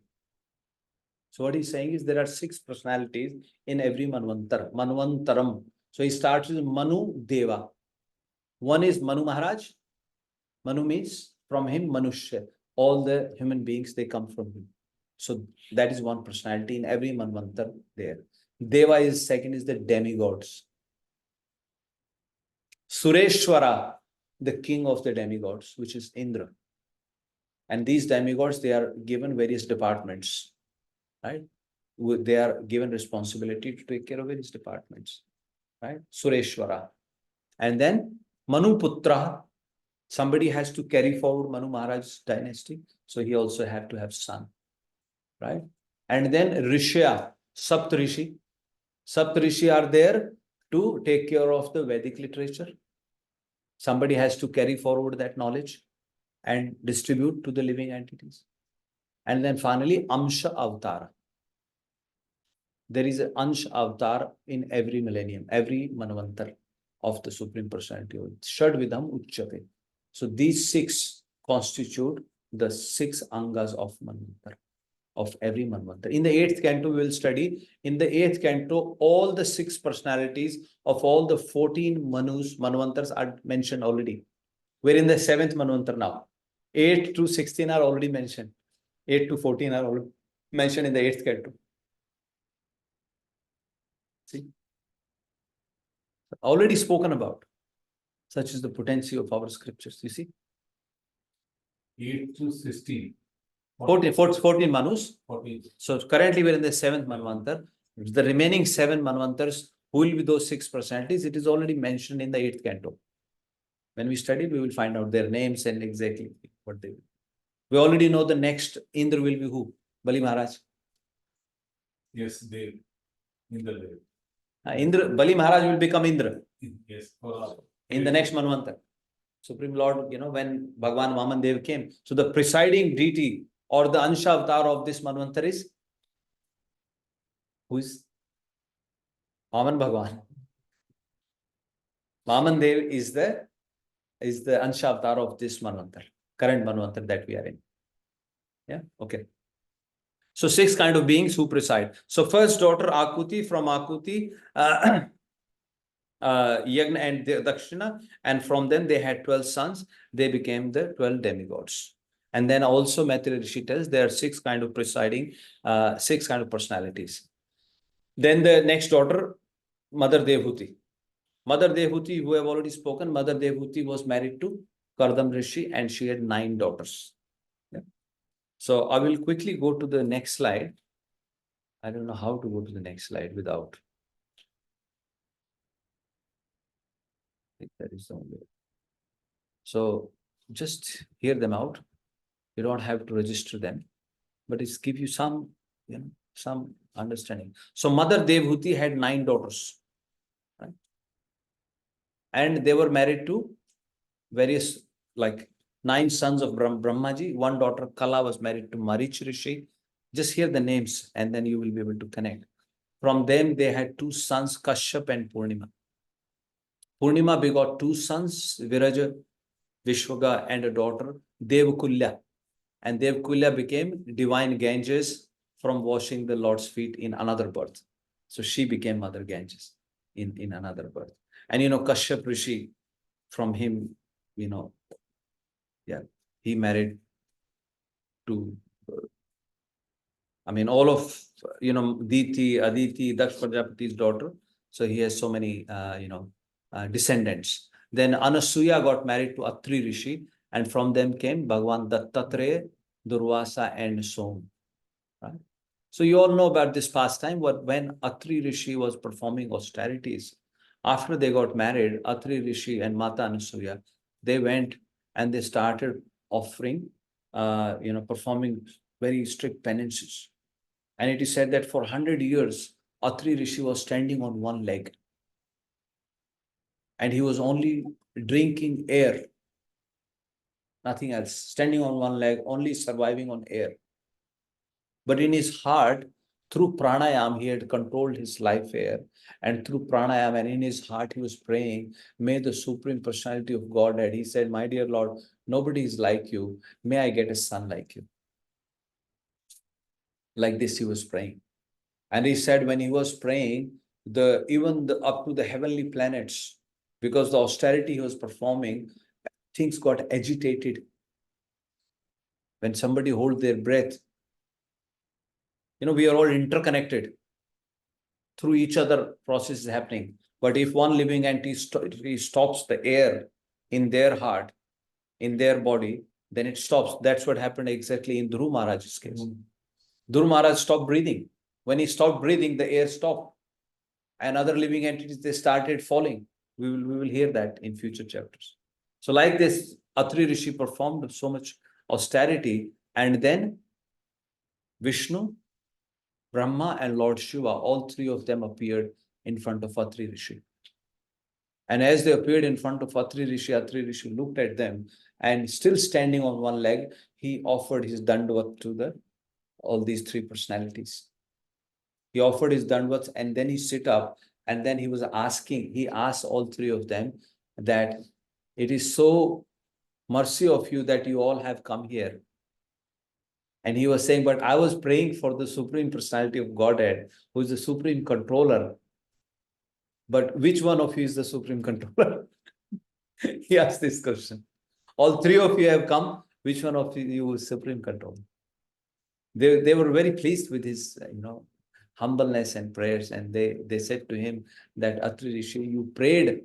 So what he's saying is there are 6 personalities in every Manvantar. Manvantaram. So he starts with Manu Deva. One is Manu Maharaj. Manu means from him Manushya. All the human beings, they come from him. So that is one personality in every Manvantar there. Deva is second, is the demigods. Sureshwara, the king of the demigods, which is Indra. And these demigods, they are given various departments. Right? They are given responsibility to take care of various departments. Right? Sureshwara. And then Manu Putra, somebody has to carry forward Manu Maharaj's dynasty. So he also had to have son. Right? And then Rishya, Saptarishi. Saptarishi are there to take care of the Vedic literature. Somebody has to carry forward that knowledge and distribute to the living entities. And then finally, Amsha Avatar. There is an Ansha Avatar in every millennium, every Manvantar of the Supreme Personality. Shadvidham Uchyate. So these 6 constitute the 6 Angas of Manvantar, of every Manvantar. In the 8th canto, we will study, in the 8th canto, all the 6 personalities of all the 14 Manus, Manvantars are mentioned already. We're in the 7th Manvantar now. 8 to 16 are already mentioned. 8 to 14 are already mentioned in the 8th canto. See? Already spoken about. Such is the potency of our scriptures. You see? 8 to 16. 14 Manus. 14. So currently we're in the 7th Manvantar. The remaining 7 Manvantars, who will be those 6 personalities? It is already mentioned in the 8th canto. When we study, we will find out their names and exactly what they will. We already know the next Indra will be who? Bali Maharaj. Yes, they in the level. Bali Maharaj will become Indra Yes, for all. in the next Manvantar. Supreme Lord, when Bhagwan Vaman Dev came, so the presiding deity or the Ansha avatar of this Manvantar is who is? Vaman Bhagwan. Vaman Dev is the Ansha avatar of this Manvantar, current Manvantar that we are in. Yeah, okay. So 6 kind of beings who preside. So first daughter Akuti, from Akuti, Yagna and Dakshina, and from them they had 12 sons. They became the 12 demigods. And then also Maitreya Rishi tells there are 6 kind of presiding, 6 kind of personalities. Then the next daughter, Mother Devhuti. Mother Devhuti, who have already spoken, Mother Devhuti was married to Kardam Rishi and she had 9 daughters. Yeah. So I will quickly go to the next slide. I don't know how to go to the next slide without. I think that is the only way. So just hear them out. You don't have to register them, but it's give you some, some understanding. So Mother Devhuti had 9 daughters, right? And they were married to various, like 9 sons of Brahmaji. 1 daughter Kala was married to Marich Rishi. Just hear the names and then you will be able to connect. From them, they had 2 sons, Kashyap and Purnima. Purnima begot 2 sons, Viraja, Vishwaga, and a daughter, Devakulya. And Devakulya became divine Ganges from washing the Lord's feet in another birth. So she became Mother Ganges in another birth. And Kashyap Rishi, from him, he married to, all of, Diti, Aditi, Daksh Prajapati's daughter. So he has so many, descendants. Then Anasuya got married to Atri Rishi, and from them came Bhagwan Dattatreya, Durvasa, and Som. Right? So you all know about this pastime. When Atri Rishi was performing austerities, after they got married, Atri Rishi and Mata Anasuya, they went and they started offering, performing very strict penances. And it is said that for 100 years, Atri Rishi was standing on one leg. And he was only drinking air, nothing else, standing on one leg, only surviving on air. But in his heart, through pranayam, he had controlled his life air. And through pranayam and in his heart, he was praying, may the Supreme Personality of Godhead, he said, my dear Lord, nobody is like you. May I get a son like you. Like this, he was praying. And he said, when he was praying, even up to the heavenly planets, because the austerity he was performing, things got agitated. When somebody holds their breath, we are all interconnected. Through each other, process is happening. But if one living entity stops the air in their heart, in their body, then it stops. That's what happened exactly in Dhruv Maharaj's case. Dhruv Maharaj stopped breathing. When he stopped breathing, the air stopped. And other living entities, they started falling. We will hear that in future chapters. So like this, Atri Rishi performed so much austerity, and then Vishnu, Brahma, and Lord Shiva, all 3 of them appeared in front of Atri Rishi. And as they appeared in front of Atri Rishi looked at them, and still standing on one leg, he offered his dandavat to the all these three personalities. He offered his dandavats and then he sit up and then he asked all three of them that it is so mercy of you that you all have come here. And he was saying, but I was praying for the Supreme Personality of Godhead, who is the Supreme Controller. But which one of you is the Supreme Controller? He asked this question. All three of you have come. Which one of you is Supreme Controller? They were very pleased with his, humbleness and prayers. And they said to him that, Atri Rishi, you prayed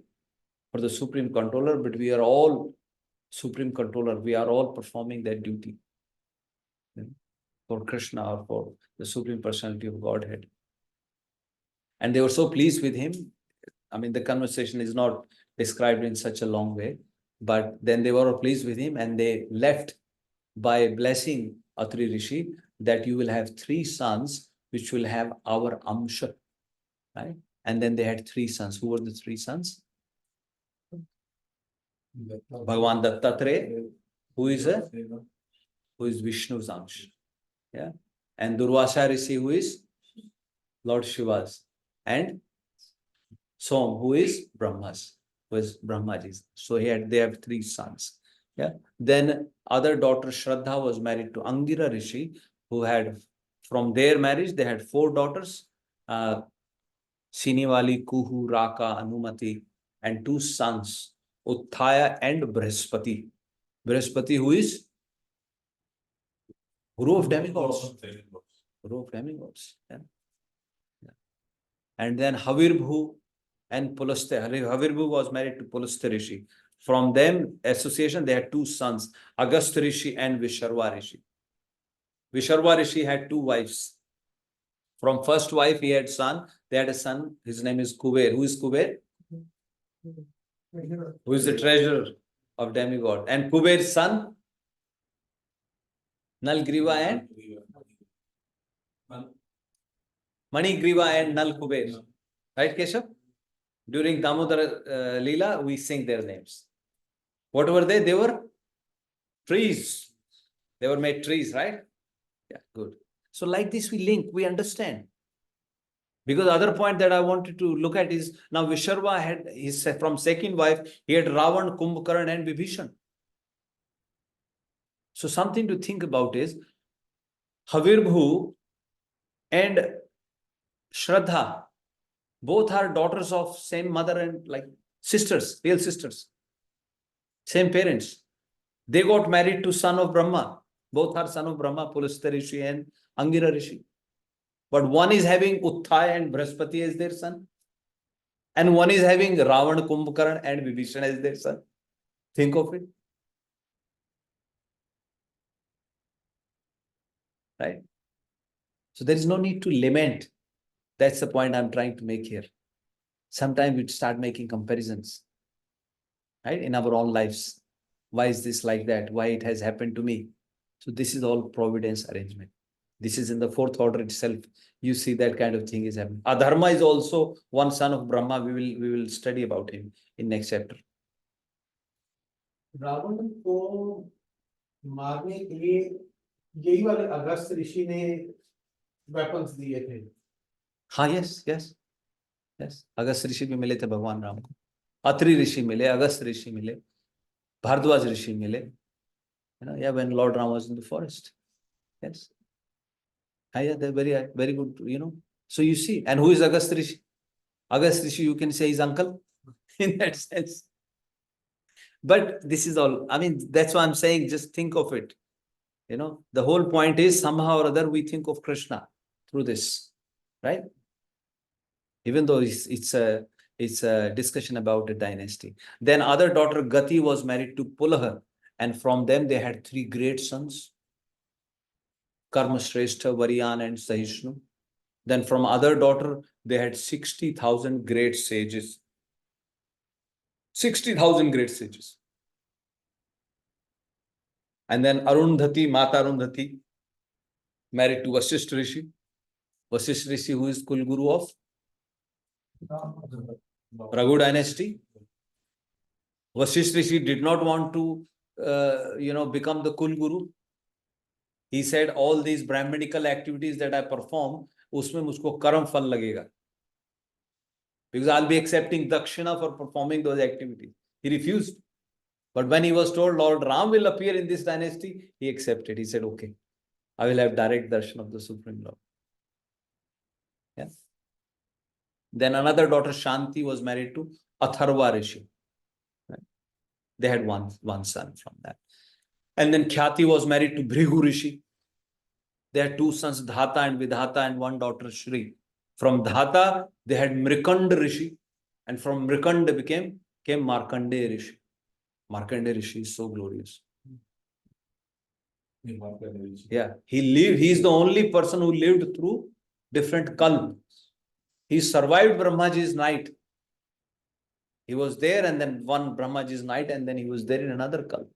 for the Supreme Controller, but we are all Supreme Controller. We are all performing that duty for Krishna or for the Supreme Personality of Godhead. And they were so pleased with him. I mean, the conversation is not described in such a long way, but then they were pleased with him and they left by blessing Atri Rishi that you will have three sons which will have our amsha, right? And then they had three sons. Who were the three sons? Bhagavan Dattatreya, who is Vishnu's amsha. Yeah. And Durvasa Rishi, who is Lord Shiva's. And Som, who is Brahma's, who is Brahmaji's. So they have three sons. Yeah. Then other daughter Shraddha was married to Angira Rishi, who had, from their marriage, they had four daughters, Sinivali, Kuhu, Raka, Anumati, and two sons, Utthaya and Brihaspati. Brihaspati, who is Guru of demigods. Guru of demigods. Yeah. Yeah. And then Havirbhu and Pulastya. Havirbhu was married to Pulastya Rishi. From them association, they had two sons, Agastya Rishi and Visharva Rishi. Visharva Rishi had two wives. From first wife, he had son. They had a son. His name is Kuber. Who is Kuber? Who is the treasurer of demigod? And Kuber's son? Nalgriva and Manigriva and Nal Kuber. Right, Keshav? During Damodar Leela, we sing their names. What were they? They were trees. They were made trees, right? Yeah, good. So like this, we link, we understand. Because the other point that I wanted to look at is, now Visharva had, from second wife, he had Ravan, Kumbhakaran and Vibhishan. So something to think about is, Havirbhu and Shraddha, both are daughters of same mother and like sisters, real sisters. Same parents. They got married to son of Brahma. Both are son of Brahma, Pulastya Rishi and Angira Rishi. But one is having Utthaya and Brihaspati as their son. And one is having Ravan, Kumbhakaran and Vibhishan as their son. Think of it. Right? So there is no need to lament. That's the point I'm trying to make here. Sometimes we start making comparisons, right, in our own lives. Why is this like that? Why it has happened to me? So this is all providence arrangement. This is in the fourth order itself. You see that kind of thing is happening. Adharma is also one son of Brahma. We will study about him in next chapter. Ravan को मारने के लिए यही वाले अगस्त ऋषि ने weapons दिए थे. हाँ, yes. अगस्त ऋषि भी मिले थे भगवान राम को. अत्रि ऋषि मिले, अगस्त ऋषि मिले, भारद्वाज ऋषि मिले. Yeah, when Lord Ram was in the forest. Yes. Yeah, they're very good, So you see, and who is Agastya Rishi? Agastya Rishi, you can say his uncle in that sense. But this is all, I mean, that's why I'm saying, just think of it. The whole point is somehow or other we think of Krishna through this, right? Even though it's a discussion about a dynasty. Then other daughter Gati was married to Pulaha, and from them they had three great sons, Karma Shrestha, Variyan and Sahishnu. Then from other daughter, they had 60,000 great sages. 60,000 great sages. And then Arundhati, Mata Arundhati, married to Vasishtha Rishi. Vasishtha Rishi, who is Kul Guru of Raghu dynasty. Vasishtha Rishi did not want to, become the Kul Guru. He said all these Brahminical activities that I perform, उसमें मुझको कर्म फल लगेगा. Because I'll be accepting dakshina for performing those activities. He refused. But when he was told Lord Ram will appear in this dynasty, he accepted. He said, okay, I will have direct darshan of the Supreme Lord. Yeah. Then another daughter, Shanti, was married to Atharva Rishi. Right? They had one son from that. And then Khyati was married to Bhrigu Rishi. They had two sons, Dhata and Vidhata, and one daughter, Shri. From Dhata, they had Mrikanda Rishi. And from Mrikanda came Markandeya Rishi. Markandeya Rishi is so glorious. Yeah, he's the only person who lived through different kalp. He survived Brahmaji's night. He was there, and then one Brahmaji's night, and then he was there in another kalp.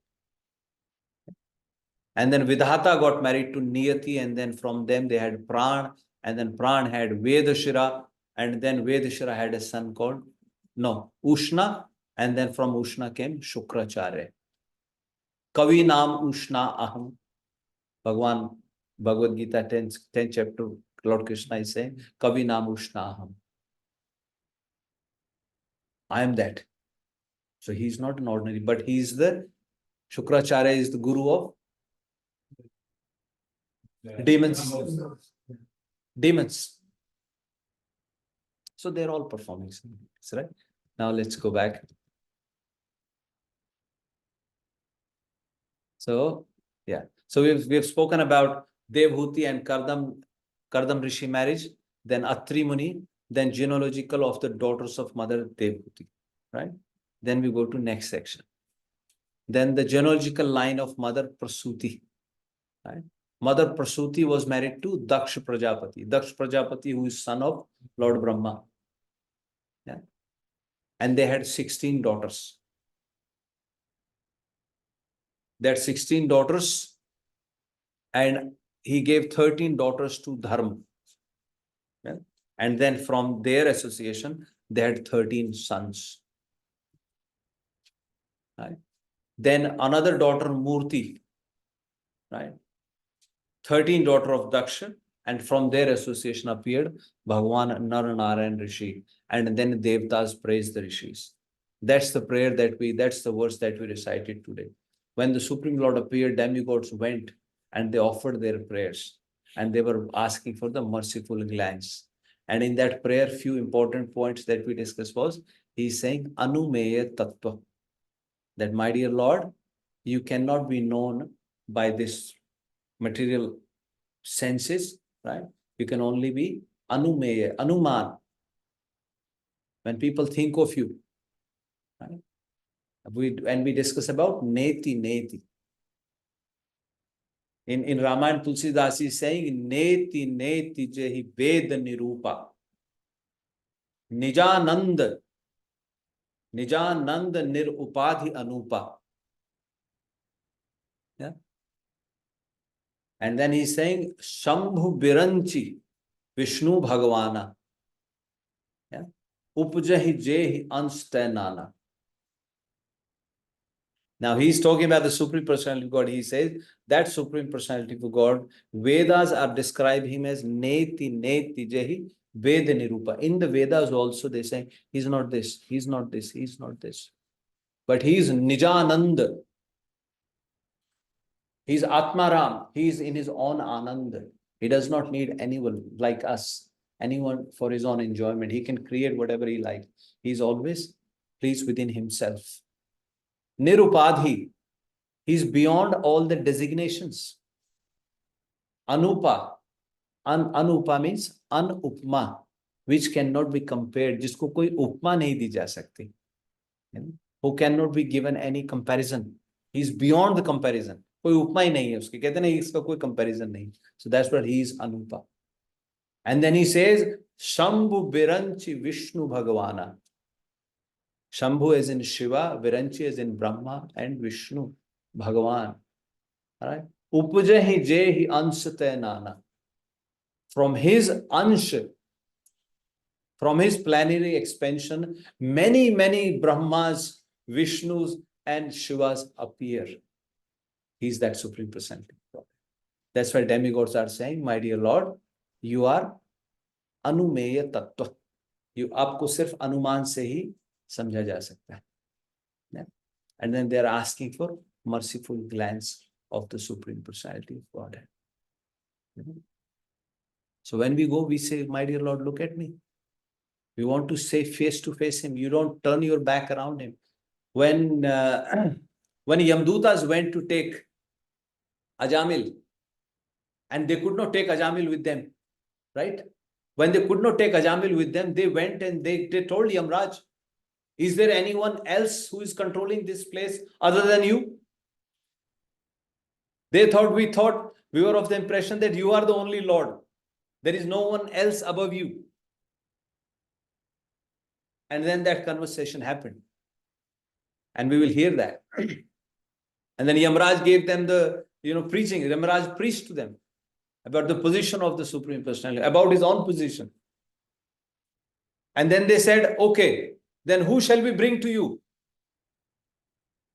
And then Vidhata got married to Niyati, and then from them they had Pran, and then Pran had Vedashira, and then Vedashira had a son called Ushna, and then from Ushna came Shukracharya. Kavi Naam Ushna Aham. Bhagavad Gita 10th chapter, Lord Krishna is saying, Kavi Naam Ushna Aham. I am that. So he's not an ordinary, but Shukracharya is the guru of demons. Demons. So they're all performing. That's right. Now let's go back. So, yeah. So we've spoken about Devhuti and Kardam Rishi marriage, then Atri Muni, then genealogical of the daughters of Mother Devhuti. Right? Then we go to next section. Then the genealogical line of Mother Prasuti. Right? Mother Prasuti was married to Daksha Prajapati. Daksha Prajapati, who is son of Lord Brahma. Yeah. And they had 16 daughters. That 16 daughters, and he gave 13 daughters to Dharma. Yeah. And then from their association, they had 13 sons. Right? Then another daughter, Murti. Right? 13 daughter of Daksha, and from their association appeared Bhagwan Narayan Rishi, and then Devtas praised the Rishis. That's the prayer that's the verse that we recited today. When the Supreme Lord appeared, demigods went and they offered their prayers, and they were asking for the merciful glance. And in that prayer, few important points that we discussed was, he's saying, Anumeya Tattva, that my dear Lord, you cannot be known by this material senses, right? You can only be Anumeya, Anuman. When people think of you, right? We discuss about Neti. In Ramayana, Tulsidas is saying, Neti Jehi Ved Nirupa. Nijanand Nir Upadhi Anupa. Yeah. And then he's saying, Shambhu Biranchi Vishnu Bhagavana. Yeah. Upjahi Jehi Anstanana. Now he's talking about the Supreme Personality of God. He says that Supreme Personality of God, Vedas are described him as Neti Jehi Veda Nirupa. In the Vedas also they say he's not this, he's not this, he's not this. But he's Nijanand. He's Atmaram. He's in his own Anand. He does not need anyone like us, anyone for his own enjoyment. He can create whatever he likes. He's always pleased within himself. Nirupadhi. He's beyond all the designations. Anupa. Anupa means anupma, which cannot be compared. Jisko koi upma nahi di ja sakti. Who cannot be given any comparison. He's beyond the comparison. कोई उपमा ही नहीं है उसके, कहते नहीं इसका कोई comparison नहीं. So that's what he is, Anupa. And then he says, Shambhu Viranchi Vishnu Bhagavana. Shambhu is in Shiva, Viranchi is in Brahma, and Vishnu Bhagavan. All right. Upjahi Jehi Ansate Nana. From his Ansh, from his planetary expansion, many Brahmas, Vishnus, and Shivas appear. He's that Supreme Personality. That's why demigods are saying, my dear Lord, you are anumeya tattva. You आपको सिर्फ अनुमान से ही समझा जा सकता है. Yeah? And then they are asking for merciful glance of the Supreme Personality of Godhead. So when we go, we say, my dear Lord, look at me. We want to say face to face him. You don't turn your back around him. When when Yamdutas went to take Ajamil, and they could not take Ajamil with them, right? When they could not take Ajamil with them, they went and they told Yamraj, is there anyone else who is controlling this place other than you? We thought we were of the impression that you are the only Lord. There is no one else above you. And then that conversation happened. And we will hear that. And then Yamraj gave them the, preaching. Yamraj preached to them about the position of the Supreme Personality, about his own position. And then they said, okay, then who shall we bring to you?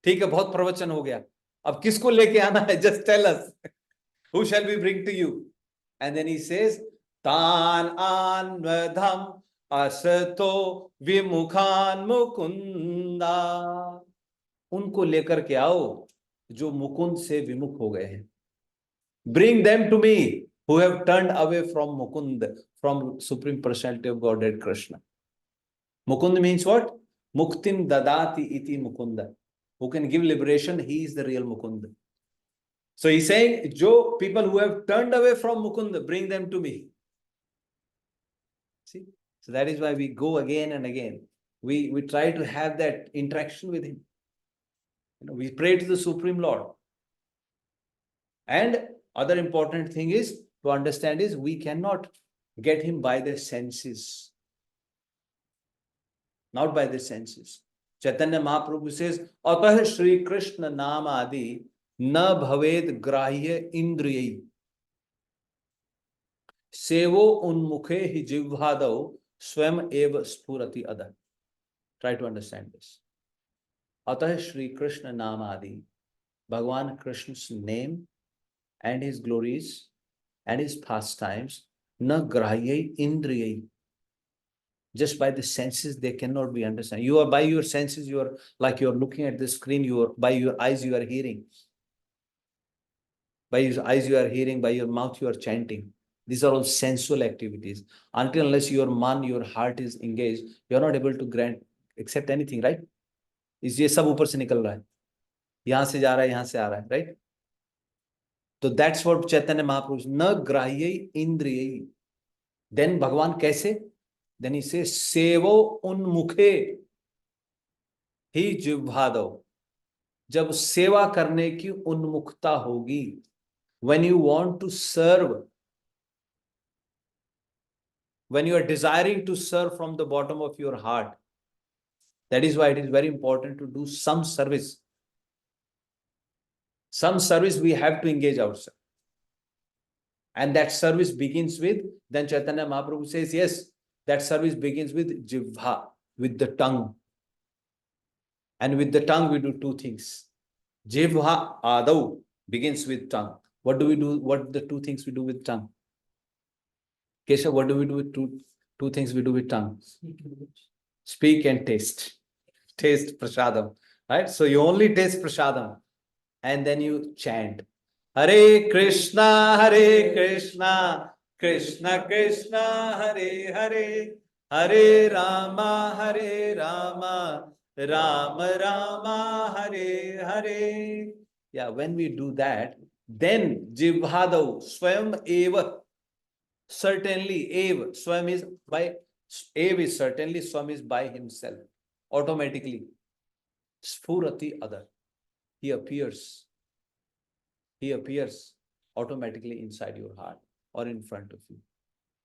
ठीक है, बहुत प्रवचन हो गया. अब किसको लेके आना है? Just tell us. Who shall we bring to you? And then he says, Tan anvadham asato vimukhan mukunda. उनको लेकर के आओ जो मुकुंद से विमुख हो गए हैं. Bring them to me who have turned away from Mukund, from Supreme Personality of Godhead Krishna. Mukund means what? Muktim dadati iti Mukunda. Who can give liberation, he is the real Mukunda. So he's saying, Jo, people who have turned away from Mukunda, bring them to me. See? So that is why we go again and again. We try to have that interaction with him. We pray to the Supreme Lord. And other important thing is to understand is we cannot get him by the senses. Not by the senses. Chaitanya Mahaprabhu says, Atah Shri Krishna Nam Adi Na Bhaved Grahya Indriyai Sevo Unmukhe Hi Jivhadau Swam Eva Spurati Ada. Try to understand this. Atah Shri Krishna Nam Adi, Bhagavan Krishna's name and his glories and his pastimes, na grahyai indriyai. Just by the senses, they cannot be understood. You are by your senses, you are like you are looking at the screen, by your eyes, you are hearing. By your eyes, you are hearing, by your mouth, you are chanting. These are all sensual activities. Until unless your man, your heart is engaged, you are not able to accept anything, right? ये सब ऊपर से निकल रहा है, यहां से जा रहा है, यहां से आ रहा है, right? So that's what Chaitanya Mahaprabhu, na grahyai indriyai. Then Bhagavan kaise? Then he says, sevo unmukhe hi jivhadav. जब सेवा करने की उन्मुखता होगी, when you want to serve, when you are desiring to serve from the bottom of your heart, that is why it is very important to do some service. Some service we have to engage ourselves. And that service begins with, then Chaitanya Mahaprabhu says, yes, that service begins with jivha, with the tongue. And with the tongue, we do two things. Jivha adau begins with tongue. What do we do? What the two things we do with tongue? Keshav, what do we do with two things we do with tongue? Speak and taste. Taste prasadam. Right? So you only taste prasadam. And then you chant. Hare Krishna, Krishna Krishna, Hare Hare, Hare Rama, Rama Rama, Hare Hare. Yeah, when we do that, then Jivhadav, Swam Eva, certainly Eva, Swam is by, Eva is certainly, Swam is by himself, automatically. Spurati Ada, he appears automatically inside your heart or in front of you.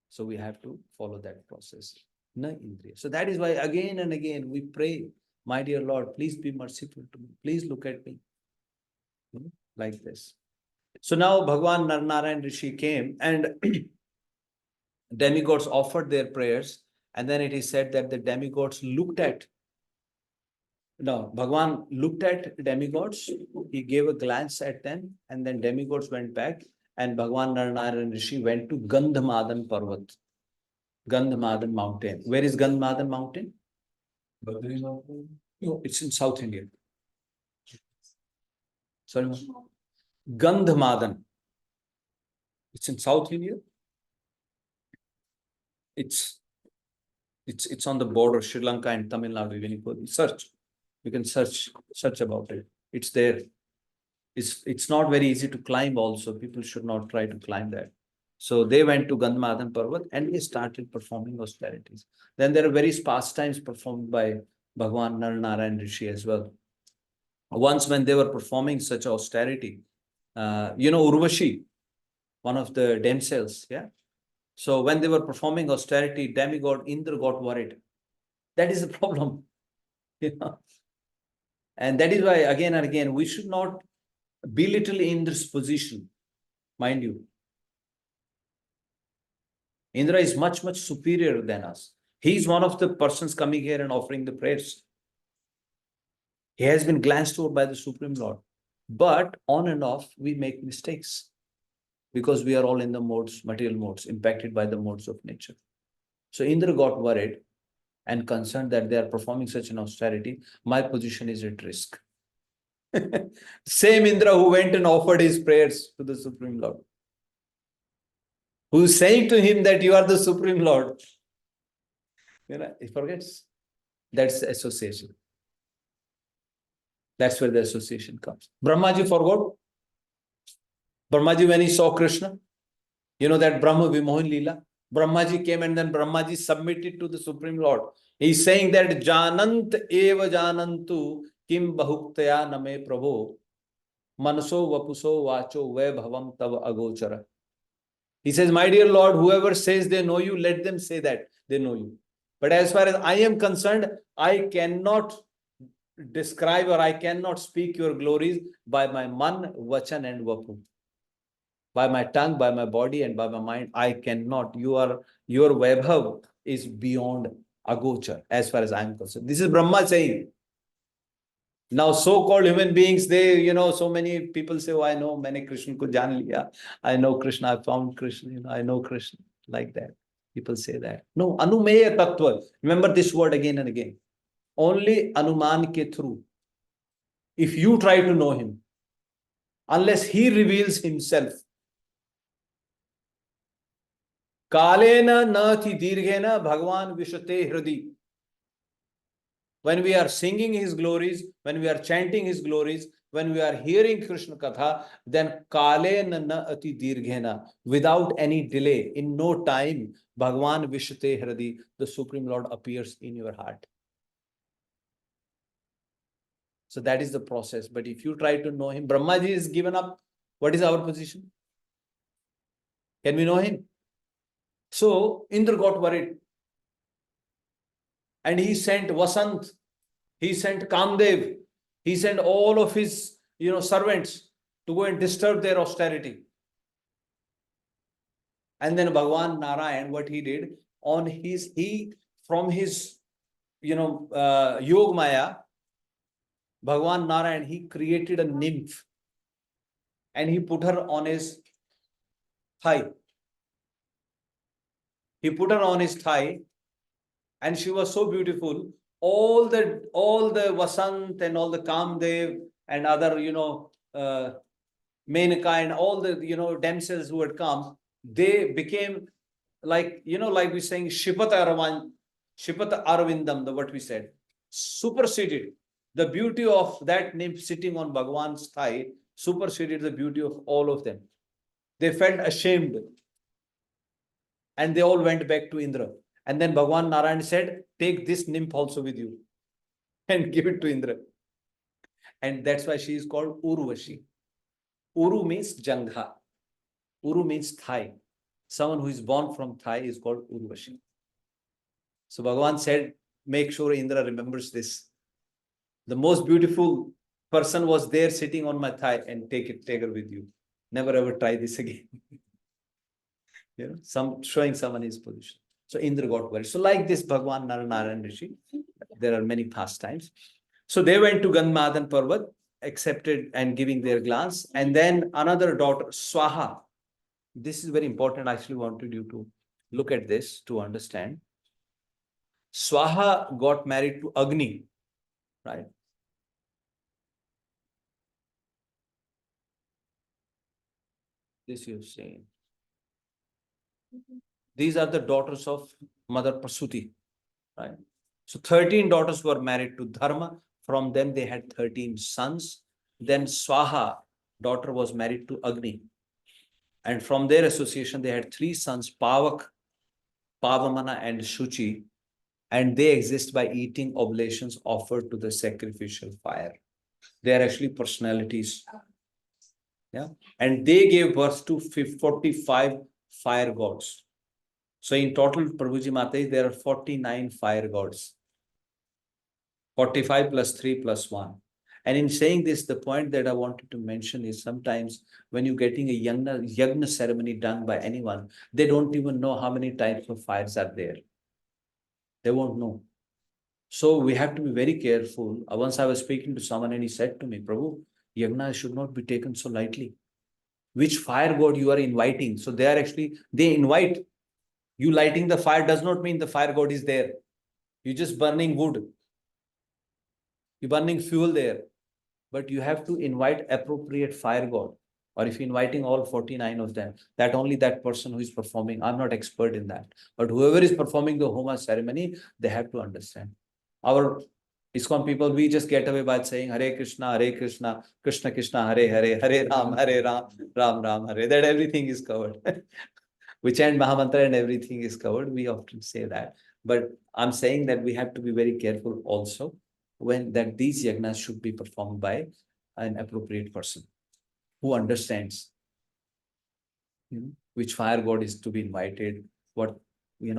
So we have to follow that process. Na indriya. So that is why again and again we pray, my dear Lord, please be merciful to me. Please look at me. Like this. So now Bhagwan Narnarayan Rishi came and demigods offered their prayers. And then it is said that the demigods looked at, no, Bhagwan looked at demigods. He gave a glance at them and then demigods went back and Bhagwan Narayana Rishi went to Gandhamadan Parvat, Gandhamadan mountain. Where is Gandhamadan mountain? Badrinath. No, it's in South India. Sorry, Gandhamadan. It's in South India. It's on the border, Sri Lanka and Tamil Nadu. When you go search, you can search about it. It's there. It's not very easy to climb also. People should not try to climb that. So they went to Gandhamadan Parvat and they started performing austerities. Then there are various pastimes performed by Bhagwan Narayana Rishi as well. Once when they were performing such austerity, Urvashi, one of the damsels, yeah. So when they were performing austerity, demigod Indra got worried. That is the problem. And that is why again and again, we should not belittle Indra's position, mind you. Indra is much, much superior than us. He is one of the persons coming here and offering the prayers. He has been glanced over by the Supreme Lord. But on and off, we make mistakes because we are all in the modes, material modes, impacted by the modes of nature. So Indra got worried and concerned that they are performing such an austerity. My position is at risk. Same Indra who went and offered his prayers to the Supreme Lord, who is saying to him that you are the Supreme Lord. He forgets. That's the association. That's where the association comes. Brahmaji forgot. Brahmaji, when he saw Krishna, that Brahma Vimohan Leela, Brahmaji came and then Brahmaji submitted to the Supreme Lord. He's saying that Janant eva janantu kim bahuktaya name prabho manaso vapuso vacho vaibhavam tava agochara. He says, my dear Lord, whoever says they know you, let them say that they know you. But as far as I am concerned, I cannot describe or I cannot speak your glories by my man, vachan and vapu. By my tongue, by my body and by my mind, I cannot. Your vaibhav is beyond agochar as far as I am concerned. This is Brahma saying. Now, so-called human beings, they, so many people say, oh, I know many Krishna ko jaan liya. I know Krishna, I found Krishna, I know Krishna, like that. People say that. No, anumeya tattva. Remember this word again and again. Only anuman ke through. If you try to know him, unless he reveals himself, kalena nathi dirghena bhagwan vishate hradi. When we are singing his glories, when we are chanting his glories, when we are hearing Krishna Katha, then kalena na ati dirghena, without any delay, in no time, Bhagwan Vishate Hradi, the Supreme Lord appears in your heart. So that is the process. But if you try to know him, Brahmaji is given up. What is our position? Can we know him? So Indra got worried. And he sent Vasant, he sent Kamdev, he sent all of his servants to go and disturb their austerity. And then Bhagwan Narayan, what he did, from his Yog Maya, Bhagwan Narayan, he created a nymph and he put her on his thigh. He put her on his thigh. And she was so beautiful. All the Vasant and all the Kamdev and other, Menaka and all the, damsels who had come, they became like, like we're saying, Shipata Arvindam, what we said, superseded. The beauty of that nymph sitting on Bhagwan's thigh superseded the beauty of all of them. They felt ashamed. And they all went back to Indra. And then Bhagwan Narayan said, take this nymph also with you and give it to Indra. And that's why she is called Urvashi. Uru means Jangha. Uru means thigh. Someone who is born from thigh is called Urvashi. So Bhagwan said, make sure Indra remembers this. The most beautiful person was there sitting on my thigh, and take her with you. Never ever try this again. Showing someone his position. So Indra got worried. So like this, Bhagwan Narayana Rishi, there are many pastimes. So they went to Gandhamadan Parvat, accepted and giving their glance. And then another daughter, Swaha, this is very important. I actually wanted you to look at this to understand. Swaha got married to Agni, right? This you've seen. These are the daughters of Mother Prasuti, right? So 13 daughters were married to Dharma. From them, they had 13 sons. Then Swaha, daughter, was married to Agni. And from their association, they had 3 sons, Pavak, Pavamana, and Shuchi. And they exist by eating oblations offered to the sacrificial fire. They are actually personalities. Yeah. And they gave birth to 45 fire gods. So in total, Prabhuji Mataji, there are 49 fire gods. 45 plus 3 plus 1. And in saying this, the point that I wanted to mention is sometimes when you're getting a yagna ceremony done by anyone, they don't even know how many types of fires are there. They won't know. So we have to be very careful. Once I was speaking to someone and he said to me, Prabhu, yagna should not be taken so lightly. Which fire god you are inviting? So they invite. You lighting the fire does not mean the fire god is there. You're just burning wood. You're burning fuel there. But you have to invite appropriate fire god. Or if you're inviting all 49 of them, that only that person who is performing, I'm not expert in that. But whoever is performing the Homa ceremony, they have to understand. Our ISKCON people, we just get away by saying Hare Krishna, Krishna Krishna, Hare Hare, Hare Ram, Ram Ram, Hare. That everything is covered. We chant Mahamantra and everything is covered. We often say that. But I'm saying that we have to be very careful also when that these yagnas should be performed by an appropriate person who understands which fire god is to be invited, what,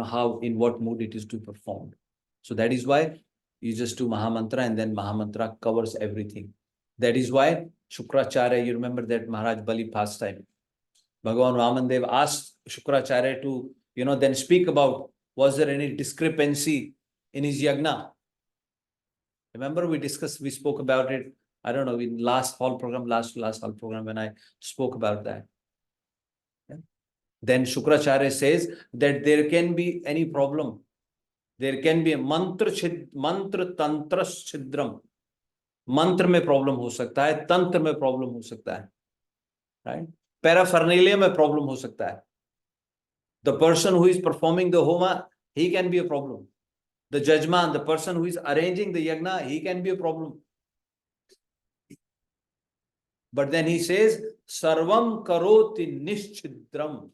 how, in what mood it is to be performed. So that is why you just do Mahamantra and then Mahamantra covers everything. That is why Shukracharya, you remember that Maharaj Bali pastime. Bhagavan Vamandev asked Shukracharya to, then speak about, was there any discrepancy in his yagna? Remember we spoke about it, I don't know, in last hall program when I spoke about that. Yeah. Then Shukracharya says that there can be any problem. There can be a mantra tantra chidram. Mantra mein problem ho sakta hai, tantra mein problem ho sakta hai. Right? Paraphernalia mein problem ho sakta hai. The person who is performing the homa, he can be a problem. The judgeman, the person who is arranging the yagna, he can be a problem. But then he says, Sarvam karoti nishchidram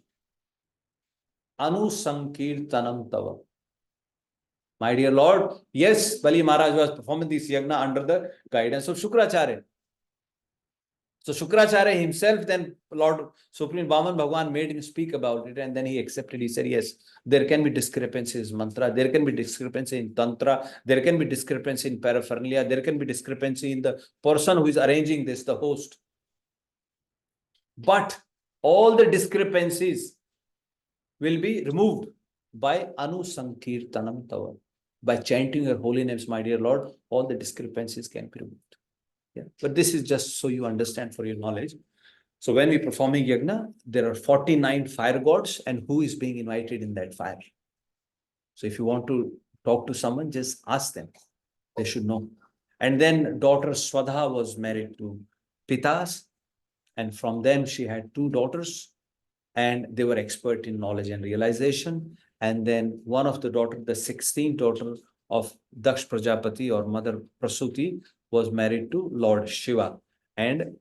anusankirtanam tava. My dear Lord, yes, Bali Maharaj was performing this yagna under the guidance of Shukracharya. So Shukracharya himself, then Lord Supreme Vaman Bhagwan made him speak about it, and then he accepted. He said, yes, there can be discrepancies in mantra, there can be discrepancy in tantra, there can be discrepancy in paraphernalia, there can be discrepancy in the person who is arranging this, the host. But all the discrepancies will be removed by Anusankirtanam Tava. By chanting your holy names, my dear Lord, all the discrepancies can be removed. Yeah. But this is just so you understand for your knowledge. So when we performing yagna, there are 49 fire gods, and who is being invited in that fire. So if you want to talk to someone, just ask them. They should know. And then daughter Swadha was married to Pitas, and from them she had 2 daughters, and they were expert in knowledge and realization. And then one of the daughter, the 16th daughter of Daksh Prajapati or Mother Prasuti, was married to Lord Shiva. And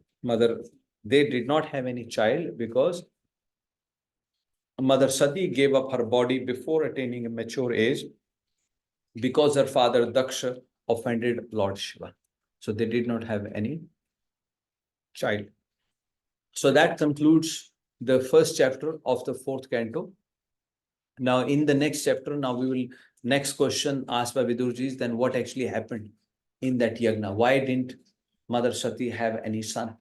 they did not have any child because Mother Sati gave up her body before attaining a mature age because her father Daksha offended Lord Shiva. So they did not have any child. So that concludes the first chapter of the 4th canto. Now in the next chapter, next question asked by Vidurji is then what actually happened in that yagna? Why didn't Mother Sati have any son?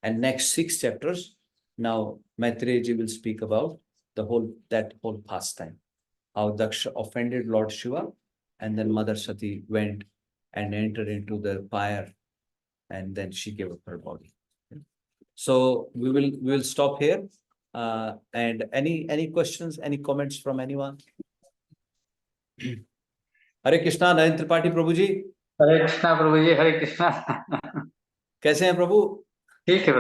And next 6 chapters, now Maitreji will speak about that whole pastime. How Daksha offended Lord Shiva, and then Mother Sati went and entered into the fire, and then she gave up her body. So we will stop here. And any questions, any comments from anyone? हरे कृष्णा नरेंद्र त्रिपाठी प्रभु जी, हरे कृष्णा प्रभु जी, हरे कृष्णा। कैसे हैं प्रभु? ठीक है प्रभु।